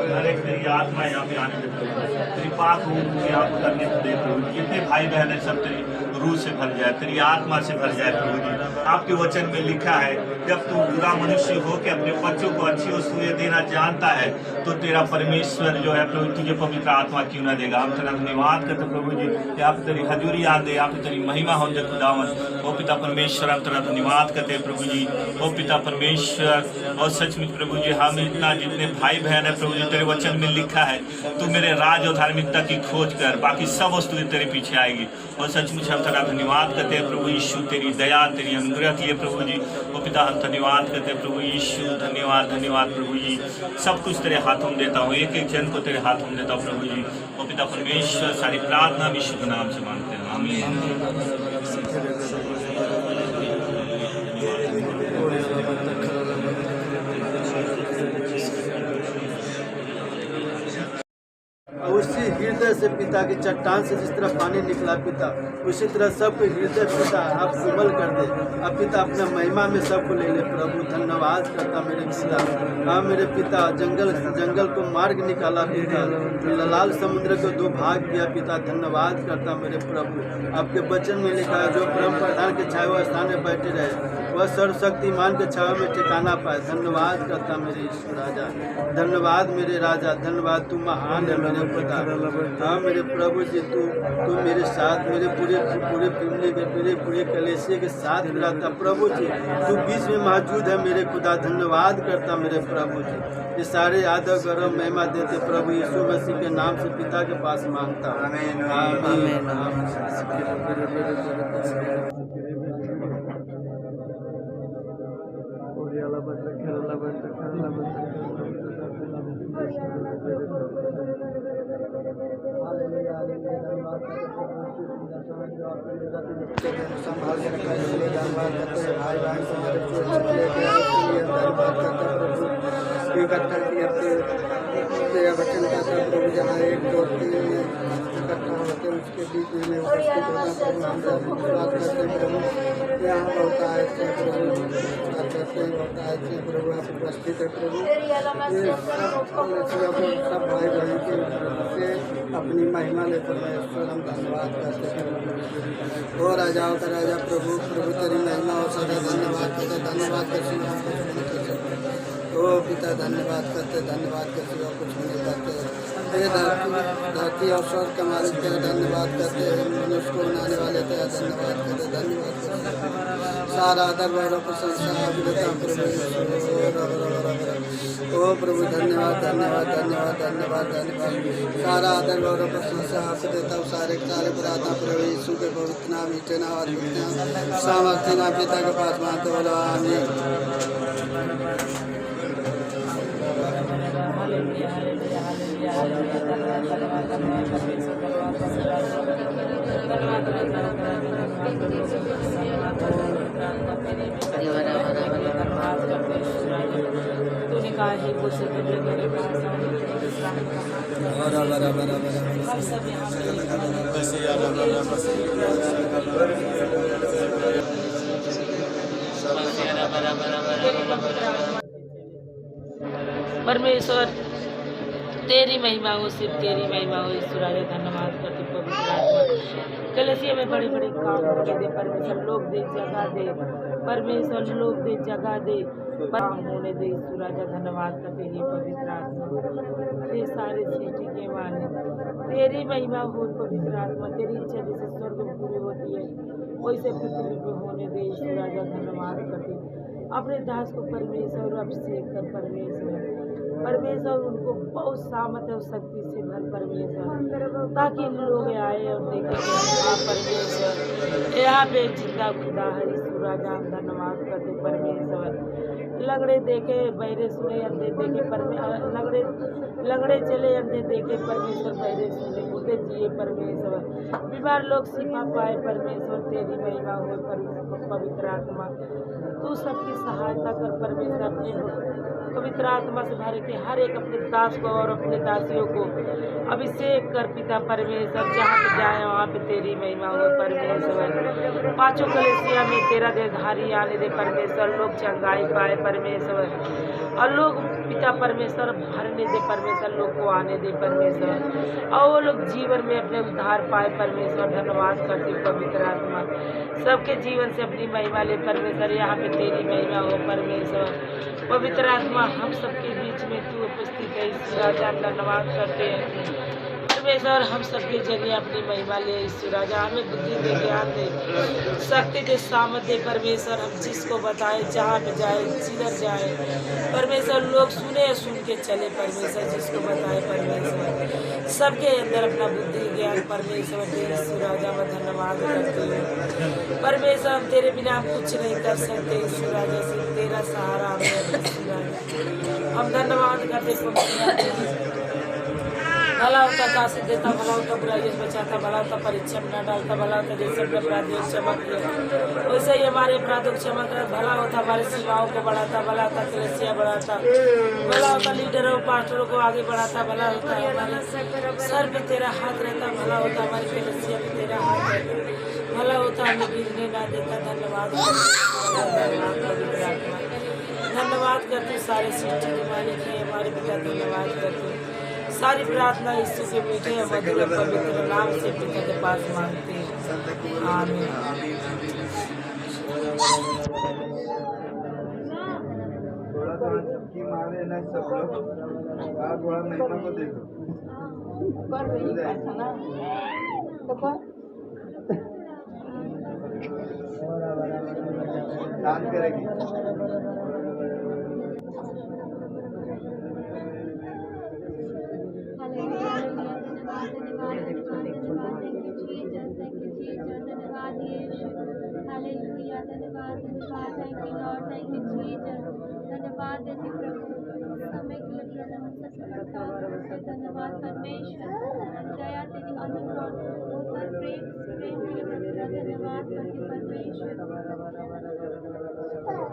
हर एक तेरी आत्मा यहाँ पे आने दे प्रभु। तेरी पाक रूह यहाँ पर करने को दे प्रभु जी। जितने भाई बहन है सब तेरी रूह से भर जाए तेरी आत्मा से भर जाए प्रभु जी। आपके वचन में लिखा है जब तू बुरा मनुष्य हो के अपने बच्चों को अच्छी वस्तुएं देना जानता है तो तेरा परमेश्वर जो है प्रभु तुझे पवित्र आत्मा क्यों ना देगा। हम तेरा धन्यवाद करते प्रभु जी। यहाँ पे तेरी हजूरी याद दे यहाँ पे तेरी महिमा हो दे खुदावन। ओ पिता परमेश्वर हम तेरा धन्यवाद करते हैं प्रभु जी। ओ पिता परमेश्वर और सचमुच प्रभु जी हम इतना जितने भाई बहन है प्रभु जी तेरे वचन में लिखा है तू मेरे राज और धार्मिकता की खोज कर बाकी सब वस्तुएं तेरे पीछे आएगी। और सचमुच हम तेरा धन्यवाद करते हैं प्रभु यीशु तेरी दया तेरी अनुग्रह के लिए प्रभु जी। ओ पिता हम धन्यवाद करते हैं प्रभु यीशु धन्यवाद धन्यवाद प्रभु जी। सब कुछ तेरे हाथों में देता हूँ एक एक जन को तेरे हाथों में देता हूँ प्रभु जी। ओ पिता परमेश्वर सारी प्रार्थना यीशु के नाम से मांगते हैं आमीन। उसी हृदय से पिता की चट्टान से जिस तरह पानी निकला पिता उसी तरह सबको हृदय पिता आप कोमल कर दे। अब पिता अपने महिमा में सबको ले ले प्रभु। धन्यवाद करता मेरे पिता। हाँ मेरे पिता जंगल को मार्ग निकाला पिता। लाल समुद्र को दो भाग किया पिता। धन्यवाद करता मेरे प्रभु। आपके वचन में लिखा है जो परम प्रधान के छाया हुए स्थान में बैठे रहे वह सर्वशक्तिमान के छाया में ठिकाना पाए। धन्यवाद करता मेरे ईश्वर राजा। धन्यवाद मेरे राजा। धन्यवाद तू महान है मेरे पिता। हाँ मेरे प्रभु जी तू मेरे साथ मेरे पूरे फैमिली के पूरे कलेसिया के साथ रहता प्रभु जी। तू बीच में मौजूद है मेरे खुदा। धन्यवाद करता मेरे प्रभु जी। ये सारे आदर गौरव महिमा देते प्रभु यीशु मसीह के नाम से पिता के पास मांगता हूँ आमीन आमीन। संभाल के रखा इसलिए धन्यवाद करते हैं भाई बहन से मदद को धन्यवाद करता प्रभु। इकट्ठा किया तेरा वचन का प्रभु जहाँ 1 2 3 इकट्ठा होते हैं उसके बीच में उपस्थित होना प्रभु हम विश्वास करते हैं प्रभु यहाँ बहुत आए थे प्रभु विश्वास करते हैं बहुत आए थे प्रभु आप उपस्थित है प्रभु ये सब भाई बहन के से अपनी महिमा लेकर परमेश्वर हम धन्यवाद करते हैं ओ राजाओं का राजा प्रभु प्रभु तेरी महिमा और सदा धन्यवाद करते ओ पिता धन्यवाद करते और कुछ नहीं करते हे धरती और स्वर्ग का मालिक तेरा धन्यवाद करते हैं मनुष्य को बनाने वाले तेरा धन्यवाद करते सारा आदर गौरव प्रशंसा अभिनेता प्रभु ओ प्रभु धन्यवाद सारा आदर गौरव प्रशंसा आपको देता हूँ सारे प्रार्थना प्रभु यीशु के पवित्र नाम मीठे नाम अद्भुत नाम सामर्थ्य नाम पिता के पास मानते बोलो आमीन। तूने कहा है वो से मेरे पास परमेश्वर तेरी महिमा हो, सिर्फ तेरी महिमा हो। ईश्वर धन्यवाद करते पवित्र आत्मा कलसिया में बड़े बड़े काम होने दे परमेश्वर, लोग दे जगह दे परमेश्वर, लोग दे जगह दे काम होने दे। ईश्वर धन्यवाद करते हैं पवित्र आत्मा ये सारे सृष्टि के माने तेरी महिमा हो पवित्र आत्मा, तेरी इच्छा जैसे स्वर्ग में पूरी होती है वैसे पृथ्वी पे होने दे। ईश्वर धन्यवाद करते अपने दास को परमेश्वर अभिषेक कर परमेश्वर उनको बहुत सामर्थ्य और शक्ति से भर परमेश्वर, ताकि लोग आए और देखें परमेश्वर यहाँ पे जिंदा खुदा है। ईश्वर धन्यवाद करते परमेश्वर, लगड़े देखे बहरे सुने अंधे देखे लगड़े चले अंधे देखे परमेश्वर, बहरे सुने मुर्दे जिए परमेश्वर, बीमार लोग शिफा पाए परमेश्वर। तेरी महिमा हो पवित्र आत्मा, तू सबकी सहायता कर परमेश्वर, अपने पवित्र आत्मा से भर के हर एक अपने दास को और अपने दासियों को अभिषेक कर पिता परमेश्वर, जहाँ पे जाए वहाँ पे तेरी महिमा हो परमेश्वर। पांचों कलेसिया में तेरा देहधारी आने दे परमेश्वर, लोग चंगाई पाए परमेश्वर और लोग पिता परमेश्वर भरने दे परमेश्वर, लोग को आने दे परमेश्वर और वो लोग जीवन में अपने उद्धार पाए परमेश्वर। धन्यवाद करते पवित्र आत्मा, सबके जीवन से अपनी महिमा ले परमेश्वर, यहाँ पे तेरी महिमा हो परमेश्वर। पवित्र आत्मा हम सबके बीच में तू उपस्थित है। ईश्वर धन्यवाद करते हैं परमेश्वर, हम सबके जगह अपनी महिमा ले। ईश्वर हमें बुद्धि दे, ज्ञान दे, शक्ति दे, सामर्थ्य दे परमेश्वर। हम जिसको बताए जहाँ पे जाए जिधर जाए परमेश्वर, लोग सुने सुन के चले परमेश्वर, जिसको बताए परमेश्वर, सबके अंदर अपना बुद्धि ज्ञान परमेश्वर दे। ईश्वर में धन्यवाद करते हैं परमेश्वर, हम तेरे बिना हम कुछ नहीं कर सकते। ईश्वर सिर्फ तेरा सहारा हम धन्यवाद करते। भला होता दासी देता, भला होता बुराइयों से बचाता, भला होता परीक्षा में न डालता, भला होता जैसे अपने अपराधियों को क्षमा किया वैसे ही हमारे अपराधों को क्षमा कर, भला होता हमारे सीमाओं को बढ़ाता, भला होता कलेसिया बढ़ाता, भला होता लीडरों पास्टरों को आगे बढ़ाता, भला होता हमारे सर पे तेरा हाथ रहता, भला होता हमारे कलेसिया पे तेरा हाथ रहता, भला होता हमें गिरने ना देता। धन्यवाद करते सारे सृष्टि के मालिक है हमारे पिता, धन्यवाद करते सारी प्रार्थना यीशु के मीठे मधुर पवित्र नाम से पिता के पास मांगते हैं, आमीन। थोड़ा चुटकी मारे ना सब लोग, थोड़ा महिमा को देखो दान करेगी। धन्यवाद देते प्रभु समय के लिए धन्यवाद परमेश्वर, दया तेरी अनुग्रह और प्रेम के लिए धन्यवाद करते परमेश्वर।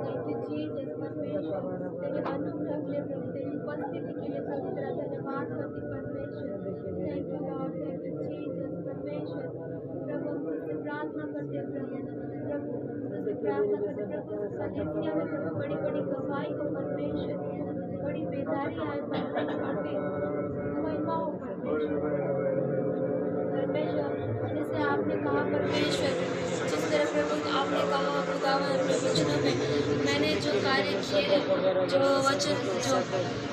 थैंक यू जीसस परमेश्वर, तेरे अनुग्रह के लिए प्रभु, तेरी उपस्थिति के लिए प्रभु तेरा धन्यवाद करते परमेश्वर। Thank you Lord, thank you Jesus. कलीसिया में प्रभु बड़ी बड़ी गवाही हो परमेश्वर, बड़ी बेदारी आए परमेश्वर की महिमा हो परमेश्वर। जैसे आपने कहा परमेश्वर, जिस तरह प्रभु आपने कहा खुदावन अपने वचनों में, मैंने जो कार्य किए, जो वचन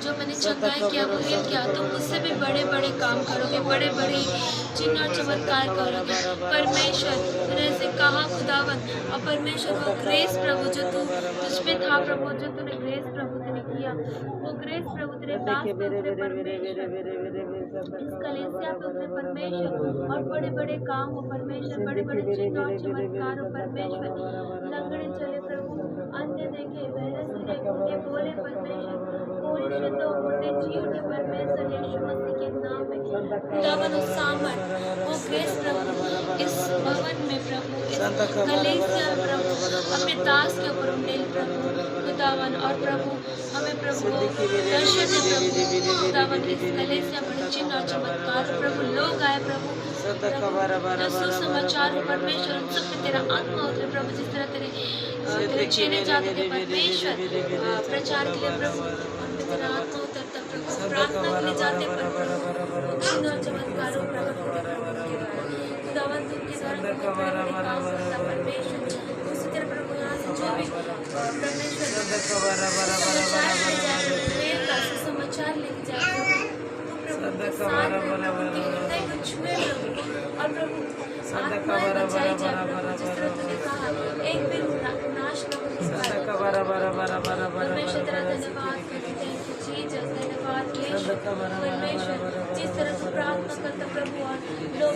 जो मैंने चंगाई किया वो हिल किया, तो मुझसे भी बड़े बड़े काम करोगे, बड़े बड़े चिन्ह और चमत्कार करोगे परमेश्वर। तूने ऐसे कहा खुदावन, और परमेश्वर वो ग्रेस प्रभु जो तू तुझ पे था प्रभु, जो तूने ग्रेस प्रभु तूने किया, वो ग्रेस प्रभु तेरे दास पे उतरे परमेश्वर, इस कलीसिया पे उतरे परमेश्वर, और बड़े बड़े काम हो परमेश्वर, बड़े बड़े चिन्ह और चमत्कार हो परमेश्वर। लंगड़े चले प्रभु, अन्य देखे, बहरे सुने, गूंगे बोले परमेश्वर, कोई शुद्ध हो, मुर्दे जी उठे परमेश्वर, यीशु मसीह के नाम में खुदावन उस सामर्थ, वो ग्रेस प्रभु इस भवन में प्रभु, इस कलीसिया में प्रभु, अपने दास के ऊपर उंडेल प्रभु खुदावन, और प्रभु हमें प्रभु दर्शन दे प्रभु खुदावन, इस कलीसिया बड़े चिन्ह और चमत्कार प्रभु, लोग आए प्रभु, सुसमाचार हो परमेश्वर, उन सब में तेरा आत्मा उतरे प्रभु, जिस तरह तेरे चेले जाते थे परमेश्वर प्रचार के लिए प्रभु, उनमें तेरा आत्मा उतरता प्रभु, प्रार्थना के लिए जाते प्रभु, चिन्ह और चमत्कारों प्रकट होते प्रभु खुदावन, तुमके द्वारा काम करता परमेश्वर। उसी तरह प्रभु यहाँ से जो भी परमेश्वर समाचार ले जाए, मेल का सुसमाचार लेके जाए प्रभु, प्रभु साथ में प्रभु के हृदय को छुए प्रभु, और प्रभु आत्माएं बचाई जाए प्रभु, जिस तरह तूने कहा एक भी नाश न हो परमेश्वर। तेरा धन्यवाद करते हैं जीसस, धन्यवाद यीशु परमेश्वर, जिस तरह तू प्रार्थना करता प्रभु, और लोग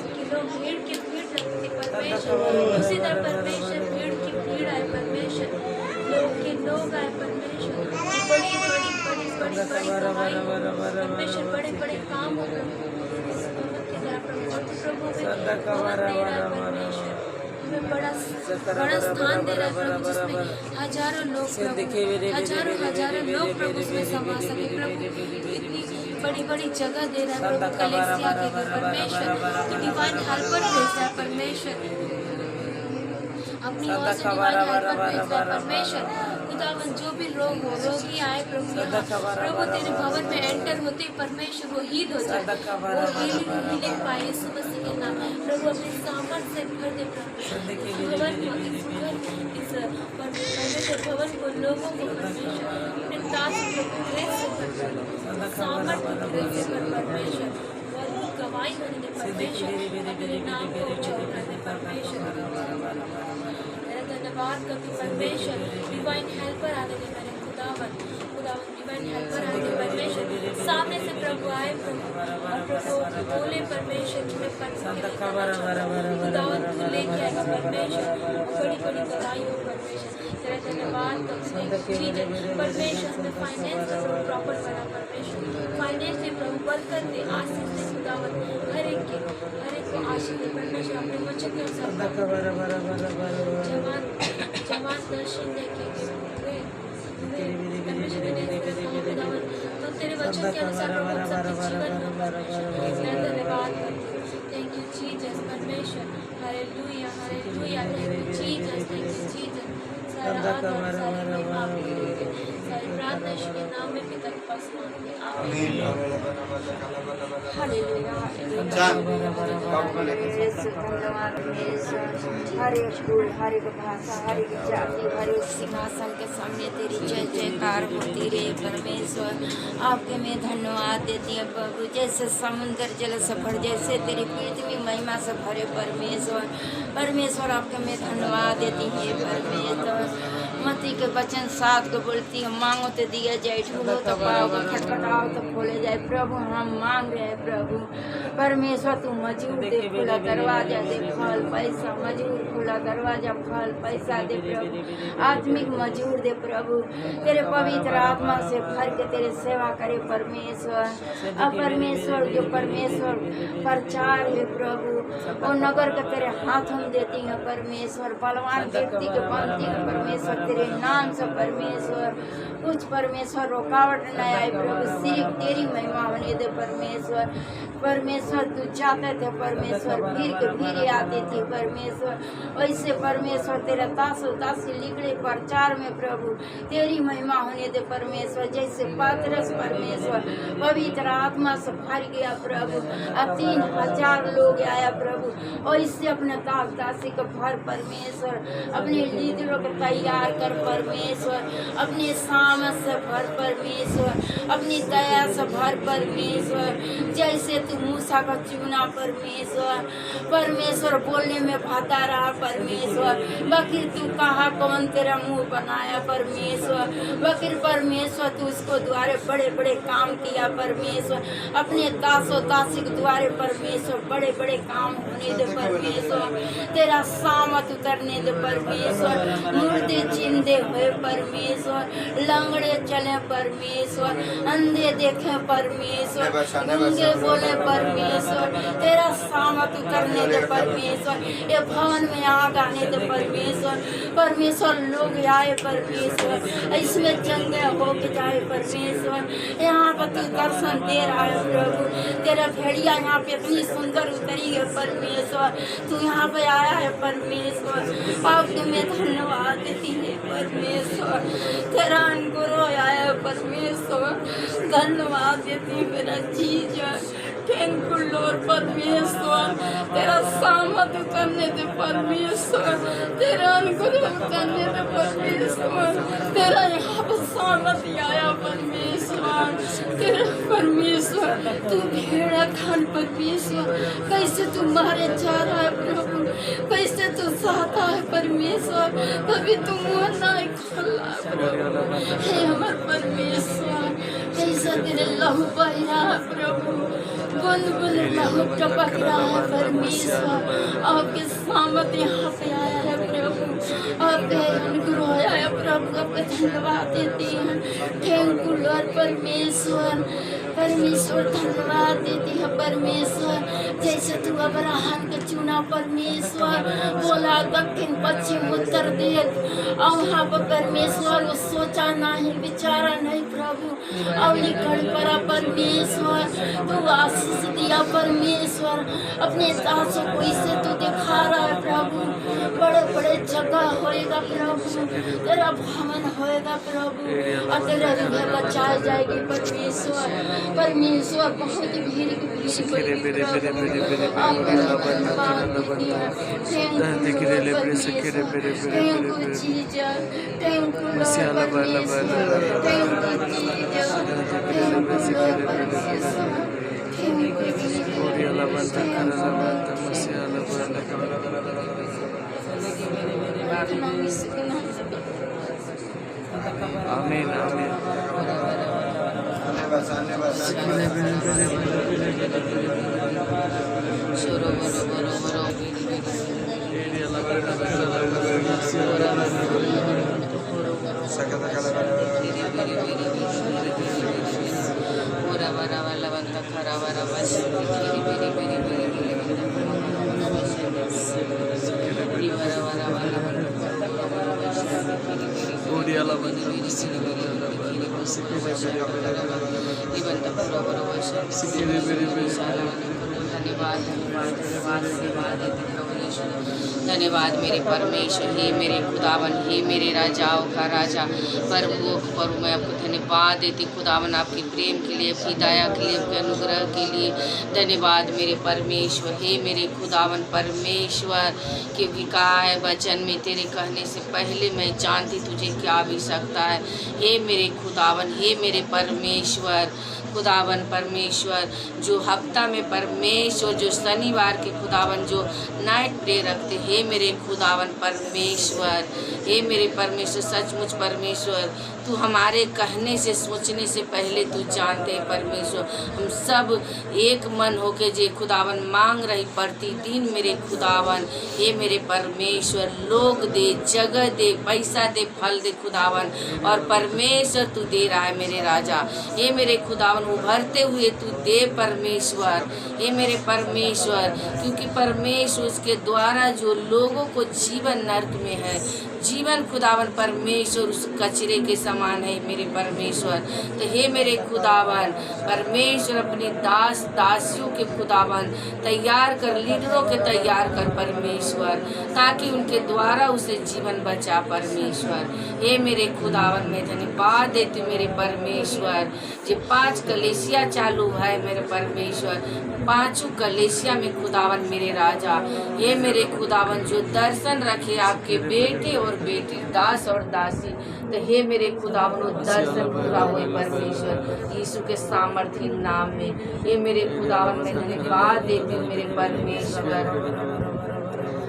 भीड़ की भीड़ लगती परमेश्वर, उसी तरह परमेश्वर भीड़ की भीड़ आए परमेश्वर, लोग आए परमेश्वर, बड़ी बड़ी बड़ी बड़ी बड़ी गवाही परमेश्वर, बड़े बड़े काम हो प्रभु इस भवन के द्वारा प्रभु, और तू प्रभु में भवन दे रहा है परमेश्वर, हमें बड़ा स्थान दे रहा है प्रभु, जिसमें हजारों लोग प्रभु, हजारों लोग प्रभु उसमें समा सके प्रभु, इतनी बड़ी बड़ी जगह दे रहा है प्रभु कलीसिया के लिए परमेश्वर, तो डिवाइन हेल्पर भेज रहा है परमेश्वर, अपनी ओर से डिवाइन हेल्पर भेज रहा है परमेश्वर खुदावन। जो भी रोगी आए प्रभु यहाँ प्रभु तेरे भवन में एंटर होते परमेश्वर वो हील हो जाए, वो हीलिंग पाए यीशु मसीह के नाम प्रभु, अपने सामर्थ से भर दे प्रभु भवन को, इस परमेश्वर भवन को, लोगों को परमेश्वर अपने दास को ग्रेस से भर, सामर्थ को ग्रेस से भर परमेश्वर, और गवाही होने दे परमेश्वर, अपने नाम को उजागर कर दे परमेश्वर। धन्यवाद करती परमेश्वर, डिवाइन हेल्पर आने दे मेरे खुदावन, डिवाइन हेल्पर आने दे परमेश्वर, सामने से प्रभु आए प्रभु, और प्रभु बोले परमेश्वर, खुदावन तू लेके आएगा परमेश्वर, बड़ी बड़ी गवाही हो परमेश्वर। तेरा धन्यवाद करते हैं परमेश्वर, में फाइनेंस प्रॉपर बना परमेश्वर, फाइनेंस में प्रभु बरकत दे, आशीष दे खुदावन, हर एक को आशीष दे परमेश्वर, अपने वचन के अनुसार जवान दर्शन देके तो तेरे वचन के अनुसार धन्यवाद करते। थैंक यू जीसस परमेश्वर, hallelujah hallelujah, thank you Jesus, thank you Jesus. सारा आदर सारी महिमा आपके लिए, सारी प्रार्थना यीशु के नाम में पिता के पास मांगते हैं, आमीन। हालेलुया हर एक कुल, हर एक भाषा, हर एक जाति, हर एक सिंहासन के सामने तेरी जय जयकार होती रहे परमेश्वर। आपके मैं धन्यवाद देती है प्रभु, जैसे समुद्र जल से भर, जैसे तेरी पृथ्वी महिमा से भरे परमेश्वर। परमेश्वर आपके मैं धन्यवाद देती है परमेश्वर। मती के वचन 7 को बोलती है, मांगो तो दिया जाए, ढूंढो तो पाओगे, खटखटाओ तो खोले जाए। प्रभु हम मांग रहे हैं प्रभु परमेश्वर, तू मजूर दे, खुला दरवाजा दे, फल पैसा, मजूर खुला दरवाजा, फल पैसा दे प्रभु, आत्मिक मजूर दे प्रभु, तेरे पवित्र आत्मा से भर के तेरे सेवा करे परमेश्वर। अब परमेश्वर जो परमेश्वर प्रचार है प्रभु, वो नगर के तेरे हाथों में देती है परमेश्वर, बलवान व्यक्ति के बनती है परमेश्वर तेरे नाम से परमेश्वर। कुछ परमेश्वर रुकावट न आए प्रभु, सिर्फ तेरी महिमा होने दे परमेश्वर। परमेश्वर तू जाते थे परमेश्वर, भीड़ के भीड़ आती थी परमेश्वर। वैसे परमेश्वर तेरा दासो दासी लिखड़े प्रचार में प्रभु तेरी महिमा होने दे परमेश्वर। जैसे पतरस परमेश्वर पवित्र आत्मा से भर गया प्रभु, 3000 लोग आया प्रभु। वैसे अपने दास दासी को भर परमेश्वर, अपने लीडरों को तैयार कर परमेश्वर, अपने सामर्थ से भर परमेश्वर, अपनी दया से भर परमेश्वर। जैसे तू मूसा का चुना परमेश्वर, परमेश्वर बोलने में भाता रहा परमेश्वर, बकीर तू कहा कौन तेरा मुंह बनाया परमेश्वर। बकीर परमेश्वर तू उसको द्वारे बड़े बड़े काम किया परमेश्वर, अपने दासों दासी के द्वारे परमेश्वर बड़े बड़े काम होने दे परमेश्वर। तेरा सामत उतरने दे परमेश्वर, मुर्दे जिंदे हुए परमेश्वर, लंगड़े चले परमेश्वर, अंधे देखे परमेश्वर, गूंगे बोले परमेश्वर। तेरा सामत उतरने दे परमेश्वर, ये भवन में आग आने दे परमेश्वर। परमेश्वर लोग आए परमेश्वर, इसमें चंगे होके जाए परमेश्वर। यहाँ पर तू दर्शन दे रहा है प्रभु, तेरा भेड़िया यहाँ पे इतनी सुंदर उतरी है परमेश्वर। तू यहाँ पे आया है परमेश्वर, आपके मैं धन्यवाद देती है परमेश्वर। तेरा अनुग्रह आया है परमेश्वर, धन्यवाद देती है मेरा जीजस। थैंक यू लॉर्ड परमेश्वर, तेरा सामत उतरने दे परमेश्वर, तेरा अनुग्रह उतरने दे परमेश्वर। तेरा यहाँ पर सामत आया परमेश्वर, तेरा परमेश्वर तू भेड़ा खान परमेश्वर, कैसे तू मारे जा रहा है प्रभु, कैसे तू सहता है परमेश्वर, कभी तू मुँह नहीं खोला प्रभु। हे हमारे परमेश्वर, कैसे तेरे लहू बह रहा है प्रभु, बुन बुन लहू टपक रहा है परमेश्वर। आपके सामत यहाँ पे आया है प्रभु, आपके अनुग्रह आया है प्रभु, आपका धन्यवाद देती हैं। थैंक यू लॉर्ड परमेश्वर, परमेश्वर धन्यवाद देती है परमेश्वर। जैसे तू अब्राहम के चुना परमेश्वर, बोला दक्षिण पश्चिम उत्तर देख, और वहाँ पर परमेश्वर वो सोचा नहीं विचारा नहीं प्रभु, और निकल पड़ा परमेश्वर। तू आशीष दिया परमेश्वर, अपने दासों को इसे तू दिखा रहा है प्रभु। बड़े बड़े जगह होएगा प्रभु, तेरा भवन होएगा प्रभु, और तेरा हृदय बचाई जाएगी परमेश्वर। परमेश्वर बहुत भीड़ की भीड़ आमीन आमीन। धन्यवाद मेरे परमेश्वर, हे मेरे खुदावन, हे मेरे राजाओं का राजा, प्रभु मैं आपको धन्यवाद देती खुदावन, आपके प्रेम के लिए, आपकी दया के लिए, आपके अनुग्रह के लिए। धन्यवाद मेरे परमेश्वर, हे मेरे खुदावन परमेश्वर, क्योंकि कहा है वचन में तेरे कहने से पहले मैं जानती तुझे क्या आवश्यकता है। हे मेरे खुदावन, हे मेरे परमेश्वर, खुदावन परमेश्वर, जो हफ्ता में परमेश्वर, जो शनिवार के खुदावन जो नाइट प्रे रखते, हे मेरे खुदावन परमेश्वर, हे मेरे परमेश्वर, सचमुच परमेश्वर तू हमारे कहने से सोचने से पहले तू जानते हैं परमेश्वर। हम सब एक मन होके जे खुदावन मांग रही प्रतिदिन मेरे खुदावन, हे मेरे परमेश्वर, लोग दे, जगह दे, पैसा दे, फल दे खुदावन, और परमेश्वर तू दे रहा है मेरे राजा। हे मेरे खुदावन उभरते हुए तू दे परमेश्वर, हे मेरे परमेश्वर, क्योंकि परमेश्वर उसके द्वारा जो लोगों को जीवन नर्क में है, जीवन खुदावन परमेश्वर उस कचरे के समान है मेरे परमेश्वर। तो हे मेरे खुदावन परमेश्वर अपने दास दासियों के खुदावन तैयार कर, लीडरों के तैयार कर परमेश्वर, ताकि उनके द्वारा उसे जीवन बचा परमेश्वर। हे मेरे खुदावन मैं धन्यवाद देती हूँ मेरे परमेश्वर। जो 5 कलीसिया चालू है मेरे परमेश्वर, 5 कलीसिया में खुदावन मेरे राजा, ये मेरे खुदावन जो दर्शन रखे आपके बेटे और बेटी, दास और दासी, तो हे मेरे खुदावन वो दर्शन पूरा हुए परमेश्वर यीशु के सामर्थी नाम में। ये मेरे खुदावन मैं धन्यवाद देती हूँ मेरे परमेश्वर,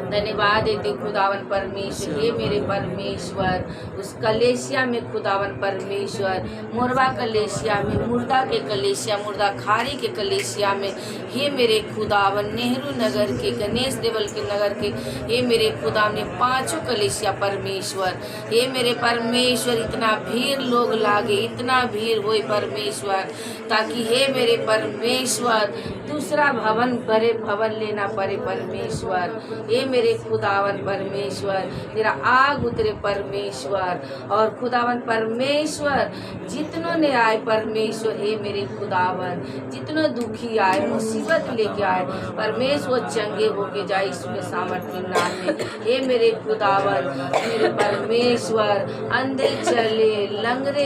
धन्यवाद देती हूँ खुदावन परमेश्वर। हे मेरे परमेश्वर उस कलेसिया में खुदावन परमेश्वर, मोरबा कलेसिया में, मुर्दा के कलेसिया, मुर्दा खारी के कलेसिया में, हे मेरे खुदावन नेहरू नगर के, गणेश देवल के नगर के, हे मेरे खुदावन 5 कलेसिया परमेश्वर। हे मेरे परमेश्वर इतना भीड़ लोग लागे, इतना भीड़ होए परमेश्वर, ताकि हे मेरे परमेश्वर दूसरा भवन, बड़े भवन लेना पड़े परमेश्वर। हे मेरे खुदावन परमेश्वर तेरा आग उतरे परमेश्वर, और खुदावन परमेश्वर जितनों ने आए परमेश्वर, हे मेरे खुदावन जितनों दुखी आए, मुसीबत लेके आए परमेश्वर, चंगे होके जाए यीशु के सामर्थ्य नाम में। हे मेरे खुदावन मेरे परमेश्वर अंधे चले, लंगड़े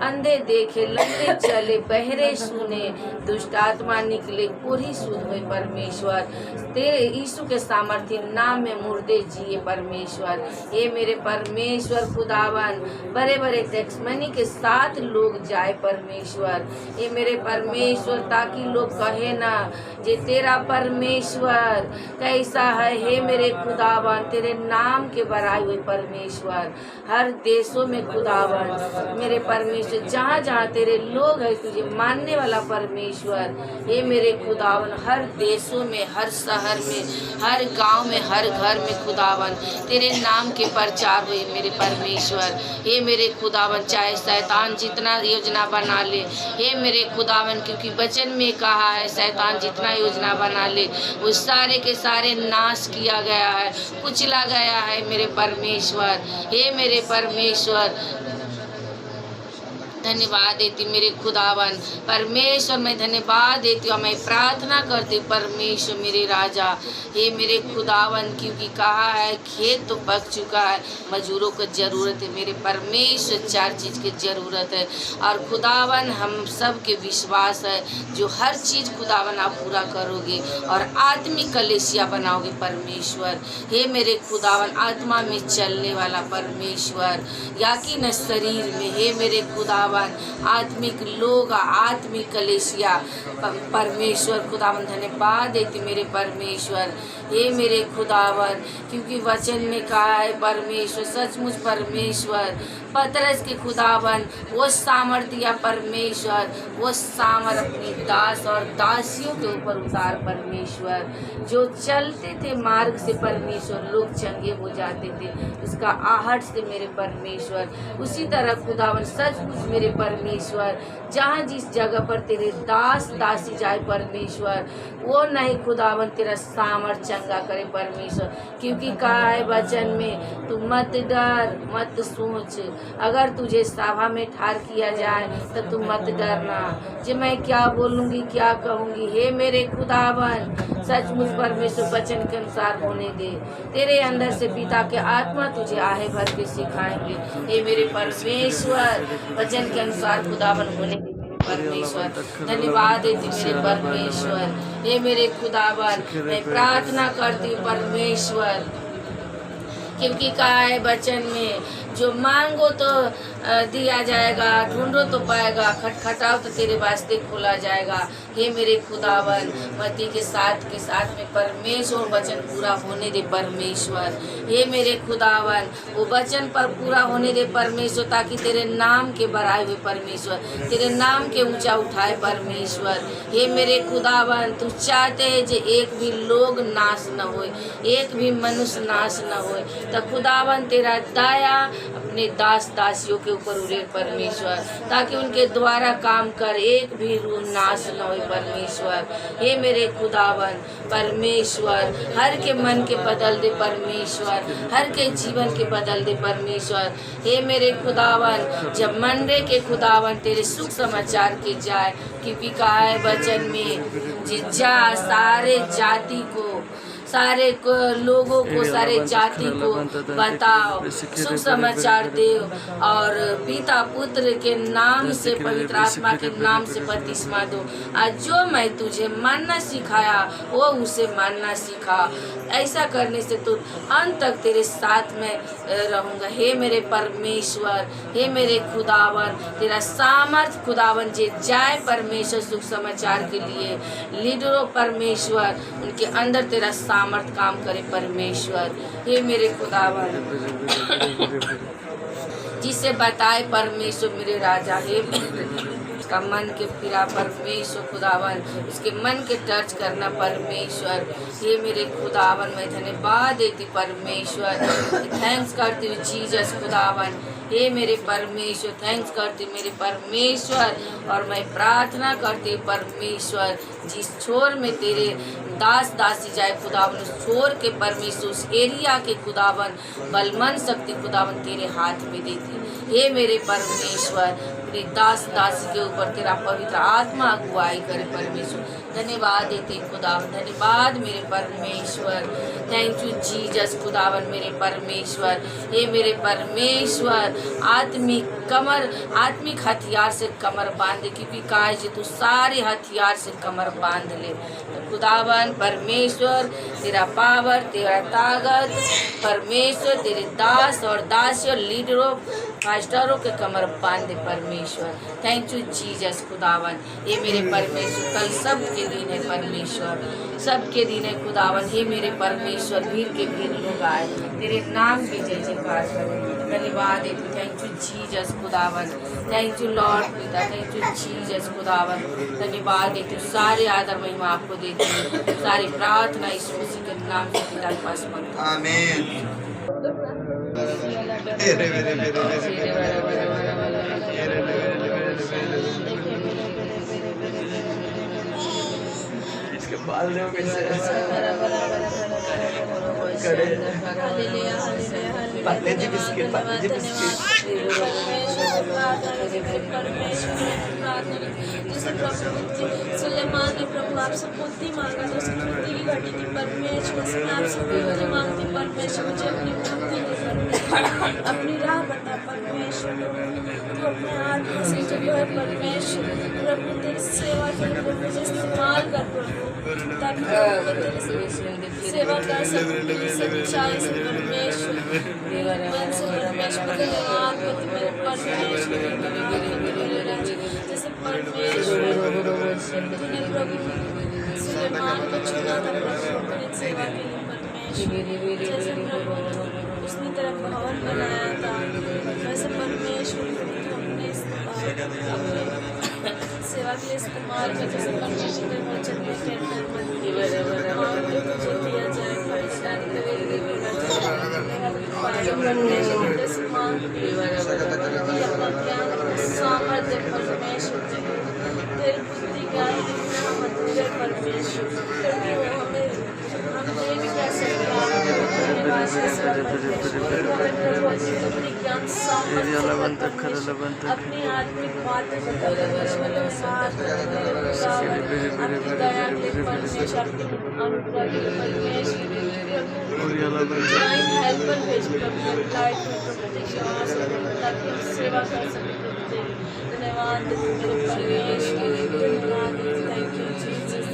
अंधे देखे, लंगड़े चले, बहरे सुने, दुष्ट आत्मा निकले, पूरी शुद्ध हुए परमेश्वर, तेरे यीशु के सामर्थ्य नाम में मुर्दे जिए परमेश्वर। हे मेरे परमेश्वर खुदावन बड़े बड़े टैक्स मनी के साथ लोग जाए परमेश्वर, हे मेरे परमेश्वर, ताकि लोग कहे ना जे तेरा परमेश्वर कैसा है। हे मेरे खुदावन तेरे नाम के बड़ाई हुए परमेश्वर, हर देशों में खुदावन मेरे परमेश्वर, जहाँ जहाँ तेरे लोग है तुझे मानने वाला परमेश्वर, हे मेरे खुदावन हर देशों में, हर शहर में, हर गांव में, हर घर में खुदावन तेरे नाम के प्रचार हुए मेरे परमेश्वर। हे मेरे खुदावन चाहे शैतान जितना योजना बना ले, हे मेरे खुदावन क्योंकि वचन में कहा है शैतान जितना योजना बना ले वो सारे के सारे नाश किया गया है, कुचला गया है मेरे परमेश्वर। हे मेरे परमेश्वर धन्यवाद देती मेरे खुदावन परमेश्वर, मैं धन्यवाद देती हूँ, मैं प्रार्थना करती परमेश्वर मेरे राजा। हे मेरे खुदावन क्योंकि कहा है खेत तो पक चुका है, मजदूरों को जरूरत है मेरे परमेश्वर, 4 चीज़ की जरूरत है, और खुदावन हम सब के विश्वास है जो हर चीज़ खुदावन आप पूरा करोगे और आत्मिक कलेसिया बनाओगे परमेश्वर। हे मेरे खुदावन आत्मा में चलने वाला परमेश्वर, या कि न शरीर में, हे मेरे खुदावन आत्मिक लोग, आत्मिक कलेसिया परमेश्वर खुदावन धन्यवाद देती मेरे परमेश्वर। हे मेरे खुदावन क्योंकि वचन में कहा है परमेश्वर, सचमुच परमेश्वर पतरस के खुदावन वो सामर्थ्य परमेश्वर, वो सामर अपनी दास और दासियों के ऊपर उतार परमेश्वर, जो चलते थे मार्ग से परमेश्वर लोग चंगे हो जाते थे उसका आहट से मेरे परमेश्वर। उसी तरह खुदावन सचमुच मेरे परमेश्वर जहाँ जिस जगह पर तेरे दास दासी जाए परमेश्वर, वो नहीं खुदावन तेरा सामर्थ चंगा करे परमेश्वर, क्योंकि कहा है वचन में तू मत डर मत सोच, अगर तुझे सभा में ठार किया जाए तो तू मत डरना कि मैं क्या बोलूँगी क्या कहूँगी। हे मेरे खुदावन सचमुच परमेश्वर वचन के अनुसार होने दे, तेरे अंदर से पिता के आत्मा तुझे आहे भर के सिखाएंगे। हे मेरे परमेश्वर वचन के अनुसार खुदावन होने दे परमेश्वर, धन्यवाद देती मेरे परमेश्वर। हे मेरे खुदावन मैं प्रार्थना करती हूँ परमेश्वर, क्योंकि कहा है वचन में जो मांगो तो दिया जाएगा, ढूंढो तो पाएगा, खटखटाओ तो तेरे वास्ते खोला जाएगा। हे मेरे खुदावन मती के साथ में परमेश्वर वचन पूरा होने दे परमेश्वर। हे मेरे खुदावन वो वचन पर पूरा होने दे परमेश्वर, ताकि तेरे नाम के बड़ाई हुए परमेश्वर, तेरे नाम के ऊंचा उठाए परमेश्वर। हे मेरे खुदावन तू चाहते है जे एक भी लोग नाश न होए, एक भी मनुष्य नाश न होए, तो खुदावन तेरा दया अपने दास दासियों के ऊपर उड़े परमेश्वर, ताकि उनके द्वारा काम कर एक भी रूह नाश न हो परमेश्वर। हे मेरे खुदावन परमेश्वर, हर के मन के बदल दे परमेश्वर, हर के जीवन के बदल दे परमेश्वर। हे मेरे खुदावन, जब मनरे के खुदावन तेरे सुख समाचार के जाए कि बिकाए वचन में जिज्जा सारे जाति को, सारे लोगों को, सारे जाति को बताओ, सुख समाचार दे और पिता पुत्र के नाम से, पवित्र आत्मा के नाम से बपतिस्मा दो। आज जो मैं तुझे मानना सिखाया वो उसे मानना सिखा। ऐसा करने से तो अंत तक तेरे साथ में रहूँगा। हे मेरे परमेश्वर, हे मेरे खुदावन, तेरा सामर्थ खुदावन जे जाए परमेश्वर सुख समाचार के लिए लीडरों परमेश्वर, उनके अंदर तेरा सामर्थ काम करे परमेश्वर। हे मेरे खुदावन, जिसे बताए परमेश्वर मेरे राजा, हे उसका मन के फिरा परमेश्वर खुदावन, उसके मन के टच करना परमेश्वर। ये मेरे खुदावन, मैं धन्यवाद देती परमेश्वर, थैंक्स करती हूँ जीसस खुदावन। हे मेरे परमेश्वर, थैंक्स करती मेरे परमेश्वर, और मैं प्रार्थना करती परमेश्वर, जिस छोर में तेरे दास दासी जाए खुदावन, उस छोर के परमेश्वर, उस एरिया के खुदावन बलमन शक्ति खुदावन तेरे हाथ में देती। हे मेरे परमेश्वर, मेरे दास दासी के ऊपर तेरा पवित्र आत्मा अगुवाई करे परमेश्वर। धन्यवाद देते खुदावन, धन्यवाद मेरे परमेश्वर, थैंक यू जीसस खुदावन मेरे परमेश्वर। हे मेरे परमेश्वर, आत्मिक हथियार से कमर बांध दे, क्योंकि काहे जे तू सारे हथियार से कमर बांध ले। तो खुदावन परमेश्वर, तेरा पावर, तेरा ताकत परमेश्वर, तेरे दास और दासी और लीडरों पास्टरों के कमर बांध दे परमेश्वर। थैंक यू जीसस खुदावन। ये मेरे परमेश्वर, कल सबके दिन है परमेश्वर, सबके दिन है खुदावन। हे मेरे परमेश्वर, भीड़ के भीड़ लोग आए तेरे नाम की जय जयकार करें। धन्यवाद देती, थैंक यू जीसस खुदावन, थैंक यू लॉर्ड पिता, थैंक यू जीसस खुदावन। धन्यवाद देती हूँ, सारे आदर महिमा आपको देती हूँ, सारी प्रार्थना यीशु मसीह के नाम से पिता के पास मांगती हूँ। आमीन। इसके बाल पतले जी बिस्किट, पतले जी बिस्किट। सुलेमान ने प्रभु आपसे बुद्धि मांगा तो उसकी बुद्धि की घटी थी परमेश्वर से। मैं आपसे बुद्धि मांगती परमेश्वर, मुझे अपनी बुद्धि की परमेश्वर, अपनी राह बता परमेश्वर। तो अपने आत्मा से जो है परमेश्वर प्रभु तेरी सेवा के लिए मुझे इस्तेमाल कर प्रभु, ताकि मैं तेरी सेवा कर सकूँ सच्चाई से परमेश्वर। मन से परमेश्वर धन्यवाद करती मेरे परमेश्वर, जैसे परमेश्वर तूने प्रभु सुलेमान को चुना था प्रभु अपनी सेवा के लिए परमेश्वर, जैसे प्रभु उसने तेरा भवन बनाया था वैसे परमेश्वर अपने सेवा के लिए इस्तेमाल कर, जैसे परमेश्वर के वचन में कहना तुझे दिया जाए परेशानी सामर्थ्य परमेश्वर तेरी बुद्धि ज्ञान मधुर परमेश्वर, हम नहीं कर सकते ज्ञान सामर्थ्य अपनी आत्मिक बातें अपनी दया के परमेश्वर, अपनी अनुग्रह के परमेश्वर, हेल्पर भेज प्रभु लाइट में ताकि हम सेवा कर सकें। धन्यवाद मेरे परमेश्वर, धन्यवाद, thank you Jesus.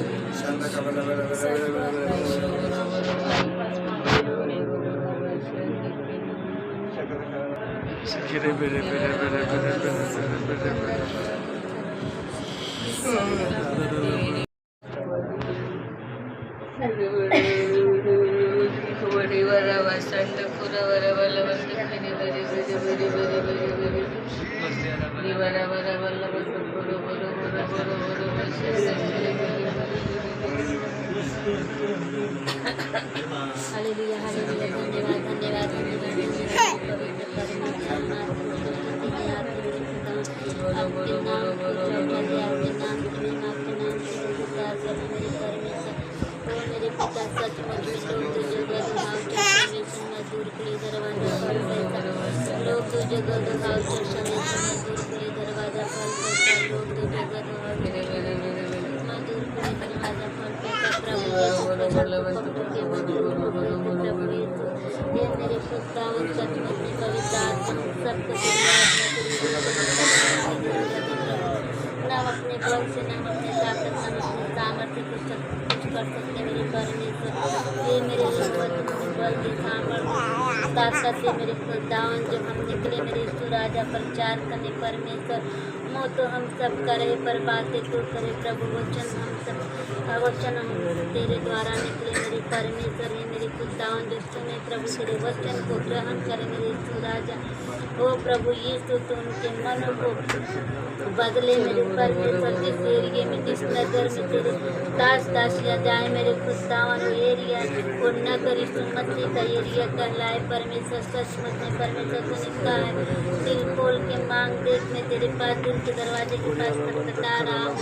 Hallelujah, hallelujah, धन्यवाद, धन्यवाद, धन्यवाद। आपके नाम को चढ़ा दे, आपके नाम की महिमा, आपके नाम की उद्धार करना मेरे परमेश्वर। ओ मेरे पिता सचमुच में लोग तो जगह दुहाव चढ़ मजदूर के लिए दरवाजा खोल देता, लोग तो जगह दुहाव चढ़ मजदूर के लिए दरवाजा खोल देता, लोग तो जगह दुहाव मजदूर के लिए दरवाजा खोल देता। प्रभु ये मेरे खुदा और सचमुच में पवित्र आत्मा सबको ना अपने बल से, ना अपने ताकत, ना अपने सामर्थ्य कुछ कर सकते मेरे परमेश्वर। ये मेरे बल के सामर्थ्य ताकत से मेरे खुदावन जब हम निकले मेरे यीशु राजा प्रचार करने परमेश्वर, मोह तो हम सब करे पर बातें तो करे प्रभु, वचन हम तेरे द्वारा निकले मेरे परमेश्वर। ये मेरे खुदावन जो सुने प्रभु तेरे वचन को ग्रहण करे मेरे यीशु राजा। ओ प्रभु यीशु तो उनके मनों को बदले मेरे परमेश्वर। जिस एरिया में, जिस नगर में तेरे दास दासियाँ जाए मेरे खुदावन, वो एरिया वो नगर यीशु मसीह का एरिया कहलाए परमेश्वर। सचमुच में परमेश्वर तूने कहा है दिल खोल के मांग देख, मैं तेरे पास दिल के दरवाजे के पास खटखटा रहा हूँ,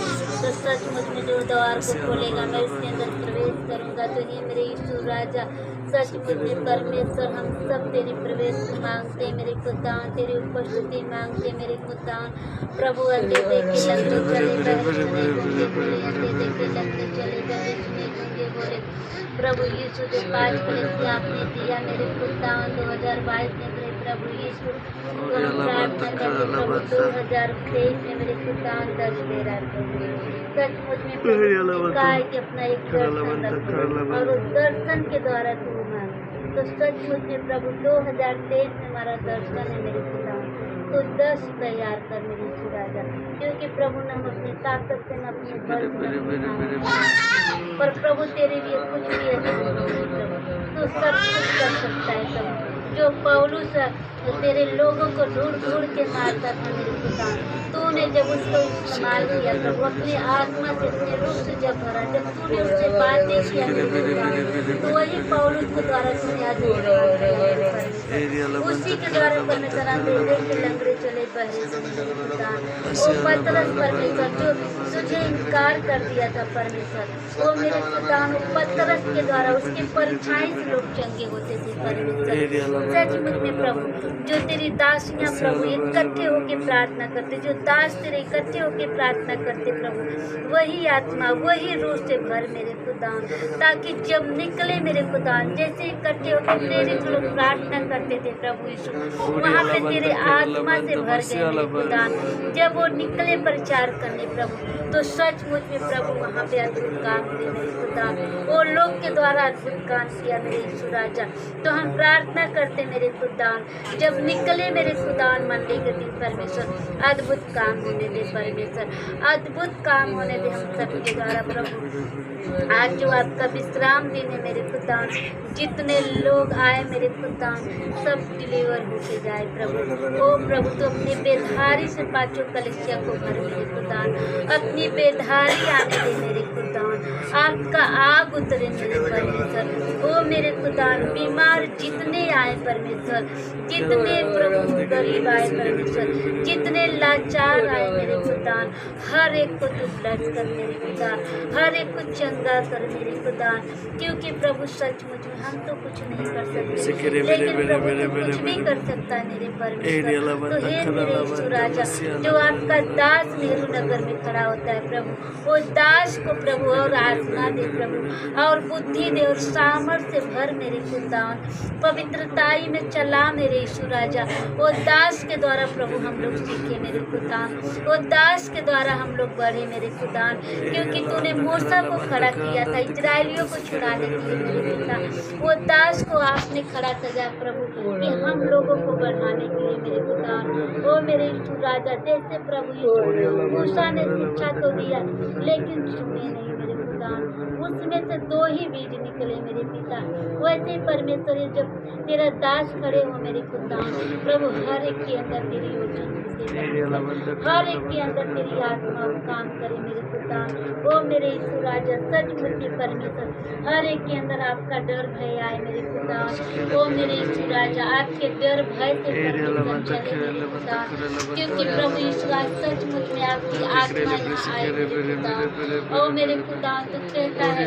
तो सचमुच में जो द्वार को खोलेगा मैं उसके अंदर प्रवेश करूँगा। तो ये मेरे यीशु राजा सचमुच में परमेश्वर हम सब तेरी प्रवेश मांगते मेरे खुदावन, तेरी उपस्थिति मांगते मेरे खुदावन। प्रभु अड्डे देखे लगने चले बोले प्रभु यीशु जो 5 कलीसियाँ आपने दिया मेरे खुदावन 2022 में मेरे प्रभु यीशु तो हम प्रार्थना करते प्रभु 2023 में मेरे खुदावन 10 13 सचमुच में प्रभु कहा है कि अपना एक दर्शन रखो और उस दर्शन के द्वारा तू मांग। तो सचमुच में प्रभु 2023 में हमारा दर्शन है मेरे खुदावन, तो 10 तैयार कर मेरे यीशु राजा, क्योंकि प्रभु न हम अपनी ताकत से, न अपने बल से, पर प्रभु तेरे लिए कुछ भी अधूरा नहीं प्रभु, तो सब कुछ कर सकता है प्रभु। जो पौलुस तो तेरे लोगों को ढूंढ ढूंढ के मारता था मेरे खुदा, तूने जब उसको इस्तेमाल किया प्रभु अपनी आत्मा से, अपने रूप से जब भरा, जब तूने उससे बातें किया तो वही पौलुस के द्वारा तूने आज उसी के द्वारा परमेश्वर के लंगड़े चले बहरे वो पतरस परमेश्वर जो तुझे इनकार कर दिया था परमेश्वर, वो मेरे खुदा पतरस के द्वारा उसके परछाई से लोग चंगे होते थे परमेश्वर। सचमुच में प्रभु जो तेरी दासियाँ प्रभु इकट्ठे होके प्रार्थना करते, जो दास तेरे इकट्ठे होके प्रार्थना करते प्रभु, वही आत्मा वही रूह से भर मेरे खुदा, ताकि जब निकले मेरे खुदा जैसे इकट्ठे होकर प्रेरित लोग प्रार्थना करते थे प्रभु यीशु, वहाँ पे तेरे आत्मा से भर गए मेरे खुदा। जब वो निकले प्रचार करने प्रभु, तो सचमुच में प्रभु वहाँ पे अद्भुत काम किए मेरे खुदा, वो लोग के द्वारा अद्भुत काम किया मेरे यीशु राजा। तो हम प्रार्थना करते मेरे खुदा, जब निकले मेरे खुदा मंडे के दिन परमेश्वर अद्भुत काम होने दे परमेश्वर, अद्भुत काम होने दे हम सबके द्वारा प्रभु। आज जो आपका विश्राम दिन है मेरे खुदा, जितने लोग आए मेरे खुदा सब डिलीवर होके जाए प्रभु। ओ प्रभु तो अपनी बेधारी से 5 कलीसिया को भर मेरे खुदा, अपनी बेधारी आने दे मेरे खुदा, आपका आग उतरे मेरे परमेश्वर। ओ मेरे खुदा बीमार जितने आए परमेश्वर, जितने प्रभु गरीब आए परमेश्वर, जितने लाचार आए मेरे खुदा, हर एक को तू ब्लेस कर मेरे खुदा, हर एक को चंगा कर मेरे खुदा, क्योंकि प्रभु सचमुच में हम तो कुछ नहीं कर सकते, लेकिन प्रभु तो कुछ भी कर सकता है मेरे परमेश्वर। तो हे मेरे यीशु राजा, जो आपका दास नेहरू नगर में खड़ा होता है प्रभु, वो दास को प्रभु और आत्मा दे प्रभु, और बुद्धि दे और सामर्थ्य भर मेरे खुदा, पवित्रताई में चला मेरे यीशु राजा। वो दास के द्वारा प्रभु हम लोग सीखे मेरे खुदा, वो दास के द्वारा हम लोग बढ़े मेरे खुदा, क्योंकि तूने मूसा को खड़ा किया था इजराइलियों को छुड़ाने के लिए मेरे खुदा, वो दास को आपने खड़ा किया प्रभु कि हम लोगों को बढ़ाने के लिए मेरे खुदा। वो मेरे यीशु राजा, जैसे प्रभु यीशु मूसा ने शिक्षा तो दिया लेकिन सुने नहीं मेरे खुदा, उसमें से 2 ही बीज निकले मेरे पिता, वैसे ही परमेश्वर जब तेरा दास खड़े हो मेरे खुदा प्रभु, हर एक के अंदर तेरी योजना हर एक के अंदर तेरी आत्मा वो काम करे मेरे खुदा। ओ मेरे यीशु राजा सचमुच में परमेश्वर, हर एक के अंदर आपका डर भय आए मेरे खुदा। ओ मेरे यीशु राजा आपके डर भय से परमेश्वर चले मेरे खुदा, क्योंकि प्रभु यीशु आज सचमुच में आपकी आत्मा यहाँ आए मेरे खुदा। ओ मेरे खुदा तो कहता है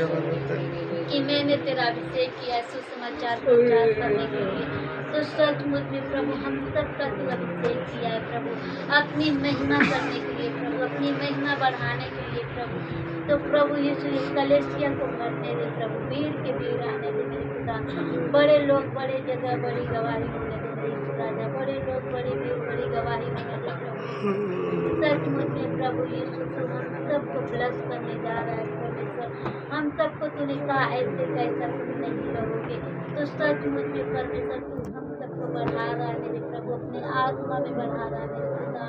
कि मैंने तेरा अभिषेक किया है सुसमाचार प्रचार करने के लिए। तो सचमुच में प्रभु हम सबका तू अभिषेक किया है प्रभु, अपनी महिमा करने के लिए प्रभु, अपनी महिमा बढ़ाने के लिए प्रभु। तो प्रभु यीशु इस कलेसिया को भरने दे प्रभु, भीड़ के भीड़ आने दे मेरे खुदा। बड़े लोग बड़े जगह बड़ी गवाही होने दे मेरे यीशु राजा, बड़े लोग बड़ी भीड़ बड़ी गवाही होने दे प्रभु। सचमुच में प्रभु यीशु तू हम सबको ब्लेस करने जा रहा है परमेश्वर। हम सबको तूने कहा ऐसे कैसा तुम नहीं रहोगे। तो सचमुच में परमेश्वर तू हम सबको बढ़ा रहा है मेरे प्रभु, अपने आत्मा में बढ़ा रहा है मेरे खुदा,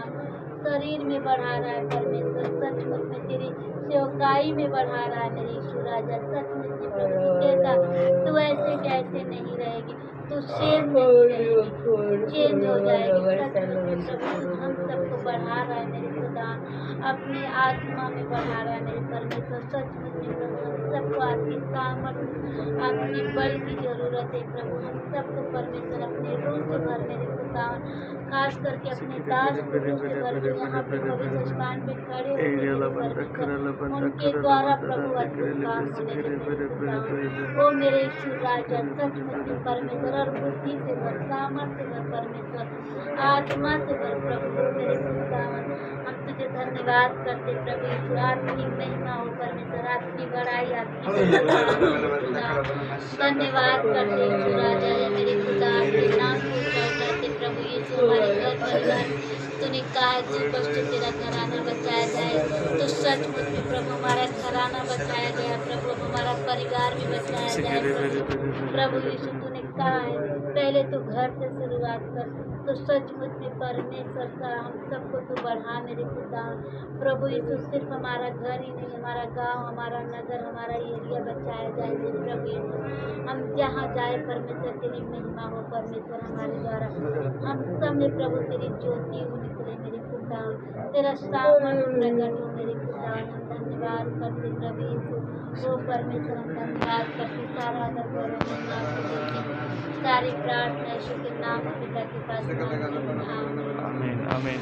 शरीर में बढ़ा रहा है परमेश्वर। सचमुच में तेरी सेवकाई में बढ़ा रहा है मेरे यीशु राजा। सचमुच में प्रभु कहता तू ऐसे कैसे नहीं रहेगी, तू चेंज हो जाएगी। सचमुच में प्रभु हम सबको बढ़ा रहा है मेरे खुदा, अपने आत्मा में बढ़ा रहा है मेरे परमेश्वर। सचमुच में प्रभु हम सबको आपकी सामर्थ आपकी बल की जरूरत है प्रभु। हम सबको परमेश्वर अपने रूह से भर मेरे खुदा, खास करके अपने दास को रूह से भर जो यहाँ पे पवित्र स्थान पे खड़े हो, उनके द्वारा प्रभु अद्भुत काम होने के मेरे खुदा। ओ मेरे यीशु राजा सचमुच में परमेश्वर और बुद्धि से भर, सामर्थ्य से भर परमेश्वर, आत्मा से भर प्रभु मेरे खुदा। हम तुझे धन्यवाद करते प्रभु यीशु, आपकी महिमा हो परमेश्वर, आपकी बड़ाई आपकी धन्यवाद करते यीशु राजा है मेरे खुदा। आपके नाम को चढ़ाते प्रभु यीशु, हमारे घर परिवार तूने कहा जो कष्ट तेरा घराना बचाया जाए। तो सचमुच में प्रभु हमारा घराना बचाया गया प्रभु, हमारा परिवार भी बचाया जाए प्रभु यीशु। तूने कहा है पहले तो घर से शुरुआत कर। तो सचमुच में परमेश्वर का हम सबको तू बढ़ा मेरे खुदा प्रभु यीशु। सिर्फ हमारा घर ही नहीं, हमारा गांव, हमारा नगर, हमारा एरिया बचाया जाए प्रभु यीशु। हम जहाँ जाए परमेश्वर तेरी महिमा हो परमेश्वर हमारे द्वारा। हम सब में प्रभु तेरी ज्योति हो निकले मेरे खुदा, तेरा सामर्थ्य प्रकट हो मेरे खुदा। हम धन्यवाद करते प्रभु यीशु। ओ परमेश्वर हम धन्यवाद करते, सारा आदर गौरव महिमा आपको देते हैं। सारी प्रार्थना यीशु के नाम में पिता के पास आमीन आमीन।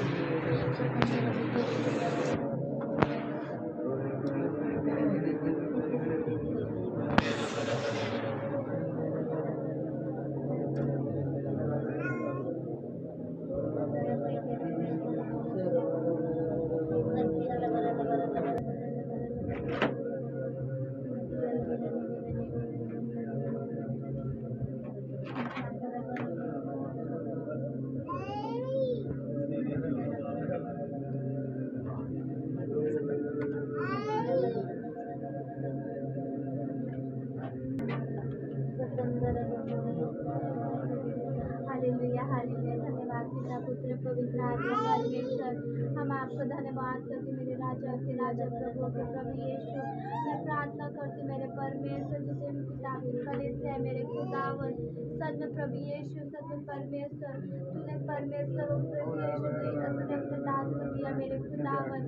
Hallelujah hallelujah. धन्यवाद पिता पुत्र पवित्र आत्मा परमेश्वर। हम आपको धन्यवाद करते मेरे राजा के राजा प्रभु के प्रभु यीशु। मैं प्रार्थना करती मेरे परमेश्वर जिसे पिता की कलीसिया है मेरे खुदावन। सच में प्रभु यीशु, सच में परमेश्वर तूने परमेश्वर और प्रभु यीशु तूने अपने दास को दिया मेरे खुदावन।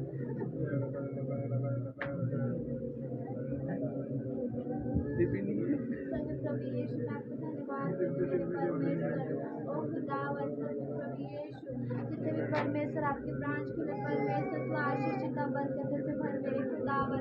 सच में प्रभु यीशु मैं आपको धन्यवाद करती मेरे परमेश्वर ओ खुदावन। सच में प्रभु यीशु जितने भी परमेश्वर आपके ब्रांच खुले परमेश्वर तू आशीषित बरकतों से भर मेरे खुदावन।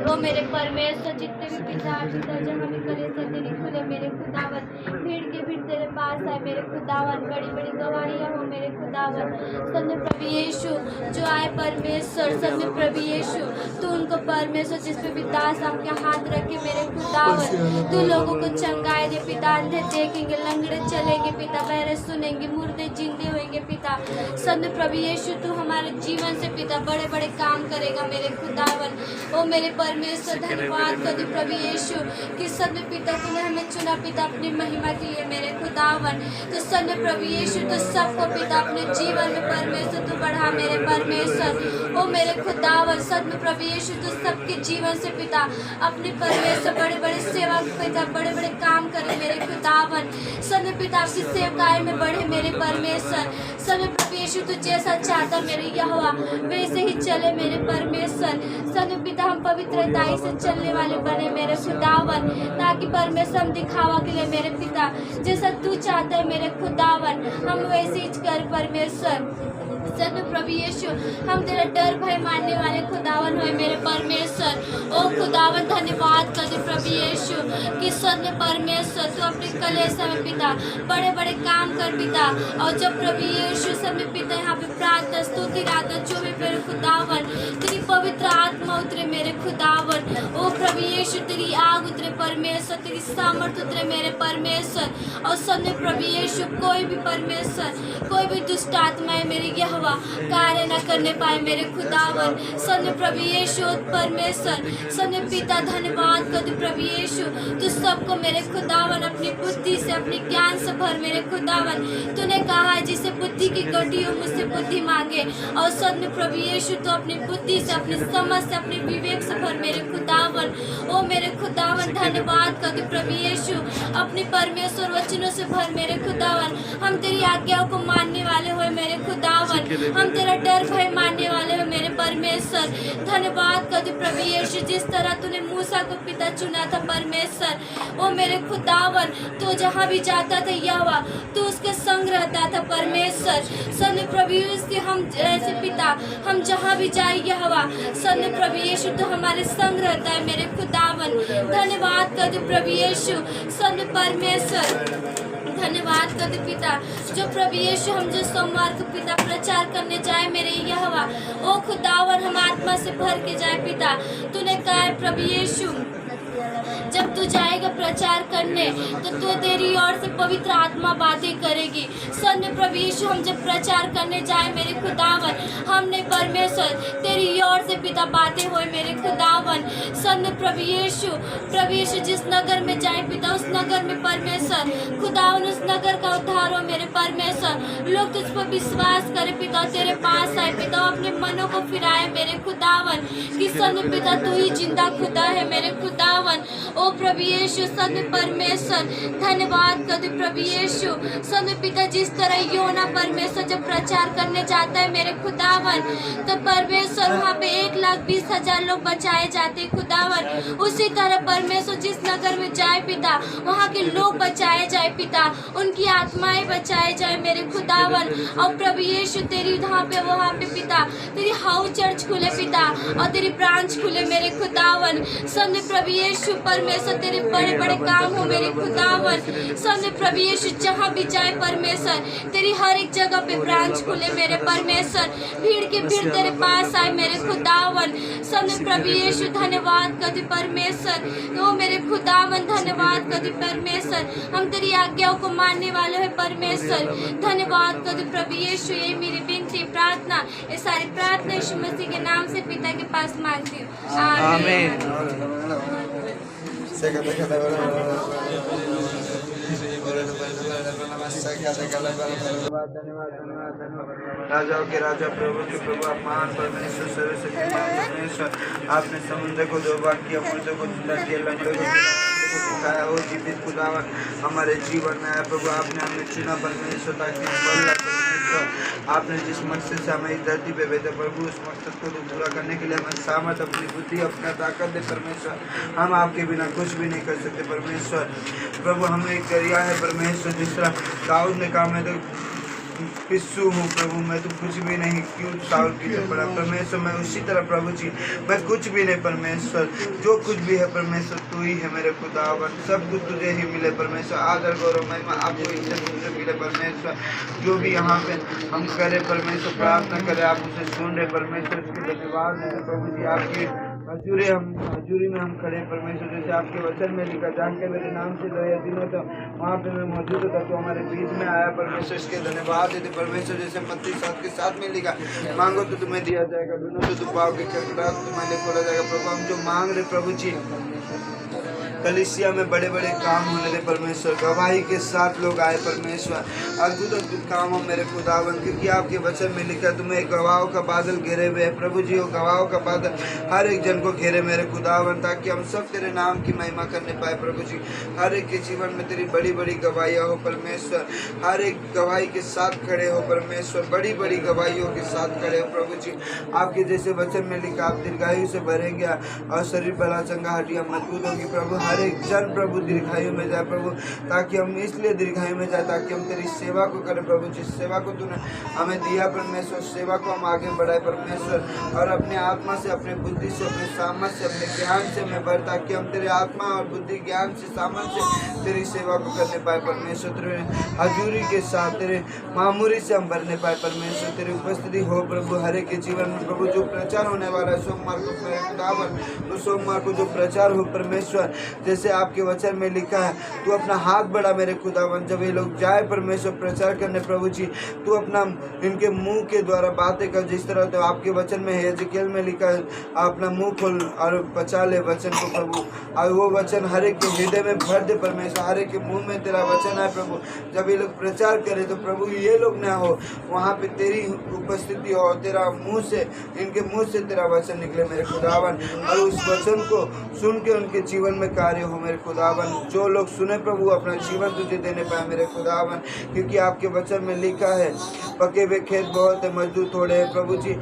ओ मेरे परमेश्वर जितने भी पिता जहाँ भी कलीसिया तेरी खुले मेरे खुदावन, भीड़ के भीड़ तेरे पास आए मेरे खुदावन, बड़ी बड़ी गवाहियाँ हो मेरे खुदावन। सब में प्रभु यीशु जो आए परमेश्वर, सब में प्रभु यीशु तू उनको परमेश्वर जिस पे भी दास आपके हाथ रखे मेरे खुदावन, तू लोगों को चंगाए दे पिता। अंधे देखेंगे, लंगड़े चलेंगे पिता, बहरे सुनेंगे, मुर्दे जिंदे होंगे पिता। सब में प्रभु यीशु तू हमारे जीवन से पिता बड़े बड़े काम करेगा मेरे खुदावन। ओ मेरे परमेश्वर धन्यवाद कर दो प्रभु यीशु कि सत्य पिता तूने हमें चुना पिता अपनी महिमा के लिए मेरे खुदावन। तो सत्य प्रभु यीशु तो सबको पिता अपने जीवन में परमेश्वर तू बढ़ा मेरे परमेश्वर। ओ मेरे खुदावन सत्य प्रभु यीशु तू सबके जीवन से पिता अपने परमेश्वर बड़े बड़े सेवा पिता बड़े बड़े काम करे मेरे खुदावन। सत्य पिता आपकी सेवकाई में बढ़े मेरे परमेश्वर। सत्य प्रभु यीशु तू जैसा चाहता मेरे यहोवा वैसे ही चले मेरे परमेश्वर। सत्य पिता हम पवित्रताई से चलने वाले बने मेरे खुदावन, ताकि परमेश्वर हम दिखावा के लिए मेरे पिता जैसा तू चाहता है मेरे खुदावन हम वैसे ही कर परमेश्वर। सत्य प्रभु यीशु हम तेरा डर भय मानने वाले खुदावन हुए मेरे परमेश्वर। ओ खुदावन धन्यवाद कर दे प्रभु यीशु कि सत्य परमेश्वर तू अपने कलेसा में पिता बड़े बड़े काम कर पिता। और जब प्रभु यीशु समय पिता यहाँ पे प्रार्थना स्तुति आराधना जो भी मेरे खुदावन तेरी पवित्र आत्मा उतरे मेरे खुदावन। ओ प्रभु यीशु तेरी आग उतरे परमेश्वर, तेरी सामर्थ उतरे मेरे परमेश्वर। और सत्य प्रभु यीशु कोई भी परमेश्वर कोई भी दुष्ट आत्माएं मेरी यहोवा कार्य न करने पाए मेरे खुदावन। सन्य प्रभु यीशु परमेश्वर सन्य पिता धन्यवाद कर दे प्रभु यीशु तू सबको मेरे खुदावन अपनी बुद्धि से अपने ज्ञान से भर मेरे खुदावन। तूने कहा है जिसे बुद्धि की गड्डी हो मुझसे बुद्धि मांगे। और सन्य प्रभु यीशु तो अपनी बुद्धि से अपनी समझ से अपने विवेक से भर मेरे खुदावन। ओ मेरे खुदावन धन्यवाद कर दे प्रभु यीशु अपने परमेश्वर वचनों से भर मेरे खुदावन। हम तेरी आज्ञाओं को मानने वाले हुए मेरे खुदावन, हम तेरा डर भय मानने वाले हो मेरे परमेश्वर। धन्यवाद कर दे प्रभु यीशु जिस तरह तूने मूसा को पिता चुना था परमेश्वर। ओ मेरे खुदावन तो जहाँ भी जाता था यहोवा तू उसके संग रहता था परमेश्वर। सन्य प्रभु यीशु हम ऐसे पिता हम जहाँ भी जाए यहोवा सन्य प्रभु यीशु तो हमारे संग रहता है मेरे खुदावन। धन्यवाद कर दे प्रभु यीशु सन्य परमेश्वर। धन्यवाद कर दे पिता जो प्रभु यीशु हम जो सोमवार को पिता प्रचार करने जाए मेरे यहोवा ओ खुदावन हम आत्मा से भर के जाए पिता। तूने कहा है प्रभु यीशु जब तू जाएगा प्रचार करने तो तू तेरी ओर से पवित्र आत्मा बातें करेगी। सन्य प्रभु यीशु हम जब प्रचार करने जाए मेरे खुदावन हमने परमेश्वर तेरी ओर से पिता बातें हुए मेरे खुदावन। सन्य प्रभु यीशु जिस नगर में जाए पिता उस नगर में परमेश्वर खुदावन उस नगर का उद्धार हो मेरे परमेश्वर। लोग तुझ पर विश्वास करे पिता तेरे पास आए पिता अपने मनों को फिराए मेरे खुदावन कि सन्य पिता तू ही जिंदा खुदा है मेरे खुदावन। ओ प्रभु यीशु सन्य परमेश्वर धन्यवाद कर दे प्रभु यीशु। सन्य पिता जिस तरह योना परमेश्वर जब प्रचार करने जाता है मेरे खुदावन तो परमेश्वर वहाँ पे 1,20,000 लोग बचाए जाते खुदावन। उसी तरह परमेश्वर जिस नगर में जाए पिता वहाँ के लोग बचाए जाए पिता उनकी आत्माएं बचाए जाए मेरे खुदावन। और प्रभु यीशु तेरी वहाँ पे पिता तेरी हाउ चर्च खुले पिता और तेरी ब्रांच खुले मेरे खुदावन। सन्य प्रभु यीशु परमेश्वर तेरे बड़े बड़े काम हो मेरे खुदावन। सन्य प्रभु यीशु जहाँ भी जाए परमेश्वर तेरी हर एक जगह पे ब्रांच खुले मेरे परमेश्वर। भीड़ के भीड़ तेरे पास आए मेरे खुदावन। सन्य प्रभु यीशु धन्यवाद कर दे परमेश्वर। ओ मेरे खुदावन धन्यवाद कर दे परमेश्वर हम तेरी आज्ञाओं को मानने वाले हैं परमेश्वर। धन्यवाद कर दे प्रभु यीशु। यही मेरी विनती प्रार्थना ये सारी प्रार्थना यीशु मसीह के नाम से पिता के पास मांगती हूँ आमीन। राजाओं के राजा प्रभु के प्रभु महान परमेश्वर सर्वशक्तिमान परमेश्वर आपने समुद्र को दो भाग किया मुर्दों को जिंदा किया लंगड़ों को सिखाया और जीवित खुदावन हमारे जीवन में आया प्रभु। आपने हमें चुना परमेश्वर ताकि हम बल लाए परमेश्वर। आपने जिस मकसद से हमें इस धरती पे भेजा प्रभु उस मकसद को पूरा करने के लिए हमें सामर्थ अपनी बुद्धि अपना ताकत दे परमेश्वर। हम आपके बिना कुछ भी नहीं कर सकते परमेश्वर। प्रभु हमें एक दरिया है परमेश्वर जिस तरह दाऊद ने कहा मैं तो पिस्सू हूँ प्रभु मैं तो कुछ भी नहीं क्यों साउल की पड़ा परमेश्वर। मैं उसी तरह प्रभु जी मैं कुछ भी नहीं परमेश्वर। जो कुछ भी है परमेश्वर तू ही है मेरे खुदावन। सब कुछ तुझे ही मिले परमेश्वर। आदर गौरव महिमा आपको इज्जत तुझे मिले परमेश्वर। जो भी यहाँ पे हम करें परमेश्वर प्रार्थना करें आप उसे सुन रहे परमेश्वर। इसके धन्यवाद प्रभु जी आपकी हजूरी में हम खड़े परमेश्वर, जैसे आपके वचन में लिखा, जान के मेरे नाम से दो या तीनों तो वहाँ पे मैं मौजूद होता, तो हमारे बीच में आया परमेश्वर, इसके धन्यवाद देते परमेश्वर। जैसे मत्ती 7 के 7 में लिखा, मांगो तो तुम्हें दिया जाएगा, ढूंढो तो तुम पाओगे, खटखटाओ तो तुम्हारे खोला जाएगा। प्रभु हम जो मांग रहे प्रभु जी, कलीसिया में बड़े बड़े काम होने दे परमेश्वर, गवाही के साथ लोग आए परमेश्वर, अद्भुत अद्भुत काम हो मेरे खुदावन, क्योंकि आपके वचन में लिखा तुम्हें गवाहों का बादल घेरे हुए है प्रभु जी। वो गवाहों का बादल हर एक जन को घेरे मेरे खुदावन, ताकि हम सब तेरे नाम की महिमा करने पाए प्रभु जी। हर एक के जीवन में तेरी बड़ी बड़ी गवाहियाँ हो परमेश्वर, हर एक गवाही के साथ खड़े हो परमेश्वर, बड़ी बड़ी गवाहियों के साथ खड़े हो प्रभु जी। आपके जैसे वचन में लिखा, आप दीर्घायु से भरेंगे और शरीर बला चंगा हड्डियाँ मजबूत होगी प्रभु। हर एक जन प्रभु दीर्घायु में जाए प्रभु, ताकि हम इसलिए दीर्घायु में जाए ताकि हम तेरी सेवा को करें प्रभु। जिस सेवा को तूने हमें दिया परमेश्वर, सेवा को हम आगे बढ़ाए परमेश्वर, और अपने आत्मा से, अपने बुद्धि से, अपने सामर्थ से, अपने ज्ञान से हमें बढ़, ताकि हम तेरे आत्मा और बुद्धि ज्ञान से, सामर्थ से तेरी सेवा को करने पाए परमेश्वर। तेरे हजूरी के साथ, तेरे मामूरी से हम भरने पाए परमेश्वर। तेरी उपस्थिति हो प्रभु हर एक के जीवन में प्रभु। जो प्रचार होने वाला है सोमवार को मेरे खुदावन, तो सोमवार को जो प्रचार हो परमेश्वर, जैसे आपके वचन में लिखा है, तू अपना हाथ बढ़ा मेरे खुदावन, जब ये लोग जाए परमेश्वर प्रचार करने प्रभु जी, तू अपना इनके मुंह के द्वारा बातें कर, जिस तरह तो आपके वचन में हेजकेल में लिखा है, अपना मुंह खोल और बचा ले वचन को प्रभु, और वो वचन हर एक के हृदय में भर दे परमेश्वर। हर एक के मुंह में तेरा वचन है प्रभु, जब ये लोग प्रचार करे तो प्रभु ये लोग ना हो, वहाँ पे तेरी उपस्थिति हो, तेरा मुँह से, इनके मुँह से तेरा वचन निकले मेरे खुदावन, और उस वचन को सुन के उनके जीवन में कार्य हो मेरे खुदावन। जो लोग सुने प्रभु अपना जीवन तुझे देने पाए मेरे खुदावन, क्योंकि आपके वचन में लिखा है, पके हुए खेत बहुत है, मजदूर थोड़े हैं प्रभु जी।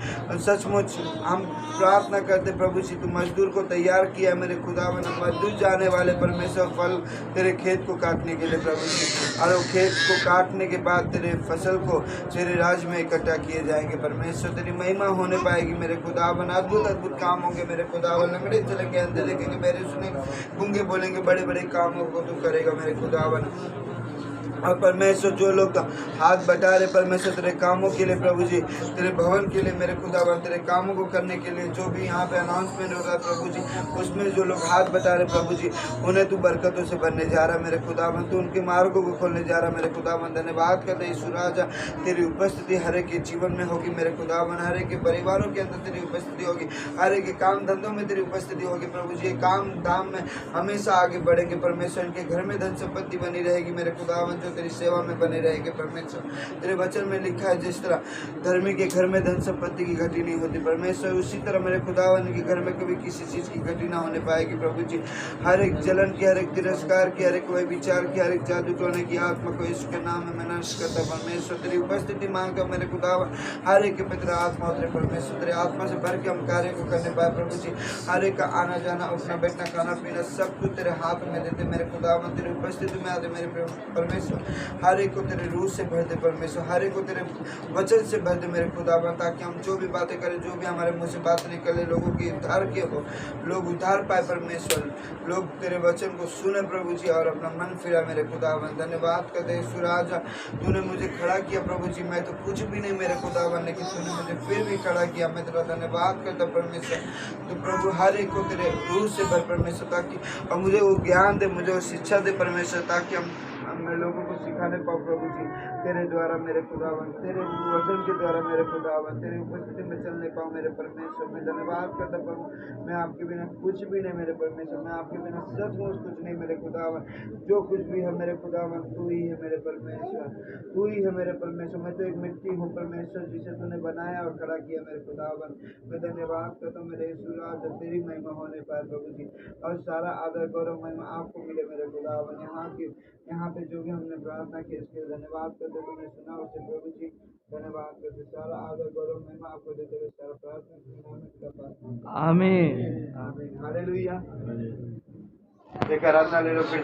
सचमुच हम प्रार्थना करते प्रभु जी, तू मजदूर को तैयार किया मेरे खुदावन, मजदूर जाने वाले परमेश्वर फल तेरे खेत को काटने के लिए प्रभु जी, और वो खेत को काटने के बाद तेरे फसल को तेरे राज में इकट्ठा किए जाएंगे परमेश्वर। तेरी महिमा होने पाएगी मेरे खुदावन, अद्भुत अद्भुत काम होंगे मेरे खुदावन। लंगड़े चलेंगे, अंधे देखेंगे, बहरे सुनेंगे, गूंगे बोलेंगे, बड़े बड़े कामों को तू करेगा मेरे खुदावन। और परमेश्वर जो लोग हाथ बटा रहे परमेश्वर तेरे कामों के लिए प्रभु जी, तेरे भवन के लिए मेरे खुदावन, तेरे कामों को करने के लिए, जो भी यहाँ पे अनाउंसमेंट हो रहा है प्रभु जी, उसमें जो लोग हाथ बटा रहे प्रभु जी, उन्हें तू बरकतों से भरने जा रहा है मेरे खुदावन, तू उनके मार्गों को खोलने जा रहा है मेरे खुदावन। धन्यवाद करते यीशु राजा, तेरी उपस्थिति हर एक के जीवन में होगी मेरे खुदावन, हर एक के परिवारों के अंदर तेरी उपस्थिति होगी, हर एक के काम धंधों में तेरी उपस्थिति होगी प्रभु जी। काम धाम में हमेशा आगे बढ़ेंगे परमेश्वर, इनके घर में धन संपत्ति बनी रहेगी मेरे खुदावन, जो तेरी सेवा में बने रहेंगे परमेश्वर। तेरे वचन में लिखा है, जिस तरह धर्मी के घर में धन संपत्ति की घटी नहीं होती परमेश्वर, उसी तरह मेरे खुदावन के घर में कभी किसी चीज़ की घटी ना होने पाएगी प्रभु जी। हर एक जलन की, हर एक तिरस्कार की, हर एक कोई विचार की, हर एक जादू टोने की आत्मा को यीशु के नाम में मैं नष्ट करता परमेश्वर। तेरी उपस्थिति मांग कर मेरे खुदावन, हर एक के पे तेरा आत्मा उतरे परमेश्वर, तेरे आत्मा से भर के हम कार्य को करने पाए प्रभु जी। हर एक का आना जाना, उठना बैठना, खाना पीना, सब कुछ तेरे हाथ में देते मेरे खुदावन। तेरी उपस्थिति में आते मेरे परमेश्वर, हर एक को तेरे रूह से भर दे परमेश्वर, हर एक को तेरे वचन से भर दे मेरे खुदावन, ताकि हम जो भी बातें करें, जो भी हमारे मुँह से बात निकले, लोगों की उद्धार के हो, लोग उद्धार पाए परमेश्वर, लोग तेरे वचन को सुने प्रभु जी और अपना मन फिरा मेरे खुदावन। धन्यवाद करते यीशु राजा, तूने मुझे खड़ा किया प्रभु जी, मैं तो कुछ भी नहीं मेरे खुदावन, लेकिन तूने मुझे फिर भी खड़ा किया। मैं तेरा धन्यवाद करता परमेश्वर। तो प्रभु हर एक को तेरे रूह से भर परमेश्वर, ताकि और मुझे वो ज्ञान दे, मुझे वो शिक्षा दे परमेश्वर, ताकि मैं लोगों को सिखाने पाऊँ प्रभु जी, तेरे द्वारा मेरे खुदावन, तेरे वचन के द्वारा मेरे खुदावन, तेरी उपस्थिति में चलने पाऊँ मेरे परमेश्वर। मैं धन्यवाद करता प्रभु, मैं आपके बिना कुछ भी नहीं मेरे परमेश्वर, मैं आपके बिना सचमुच कुछ नहीं मेरे खुदावन। जो कुछ भी है मेरे खुदावन, तू ही है मेरे परमेश्वर, तू ही है मेरे परमेश्वर। मैं तो एक मिट्टी हूँ परमेश्वर, जिसे तूने बनाया और खड़ा किया मेरे खुदावन। मैं धन्यवाद करता हूँ मेरे यीशु राजा, तेरी महिमा होने पाए प्रभु जी, और सारा आदर गौरव महिमा आपको मिले मेरे खुदावन। यहाँ पे जो भी हमने प्रार्थना की इसके लिए धन्यवाद करते, तुमने सुना उसे प्रभु जी धन्यवाद करते, सारा आदर गौरव महिमा आपको देते हुए सारा प्रार्थना आमीन आमीन हालेलुया। एक आराधना ले लो फिर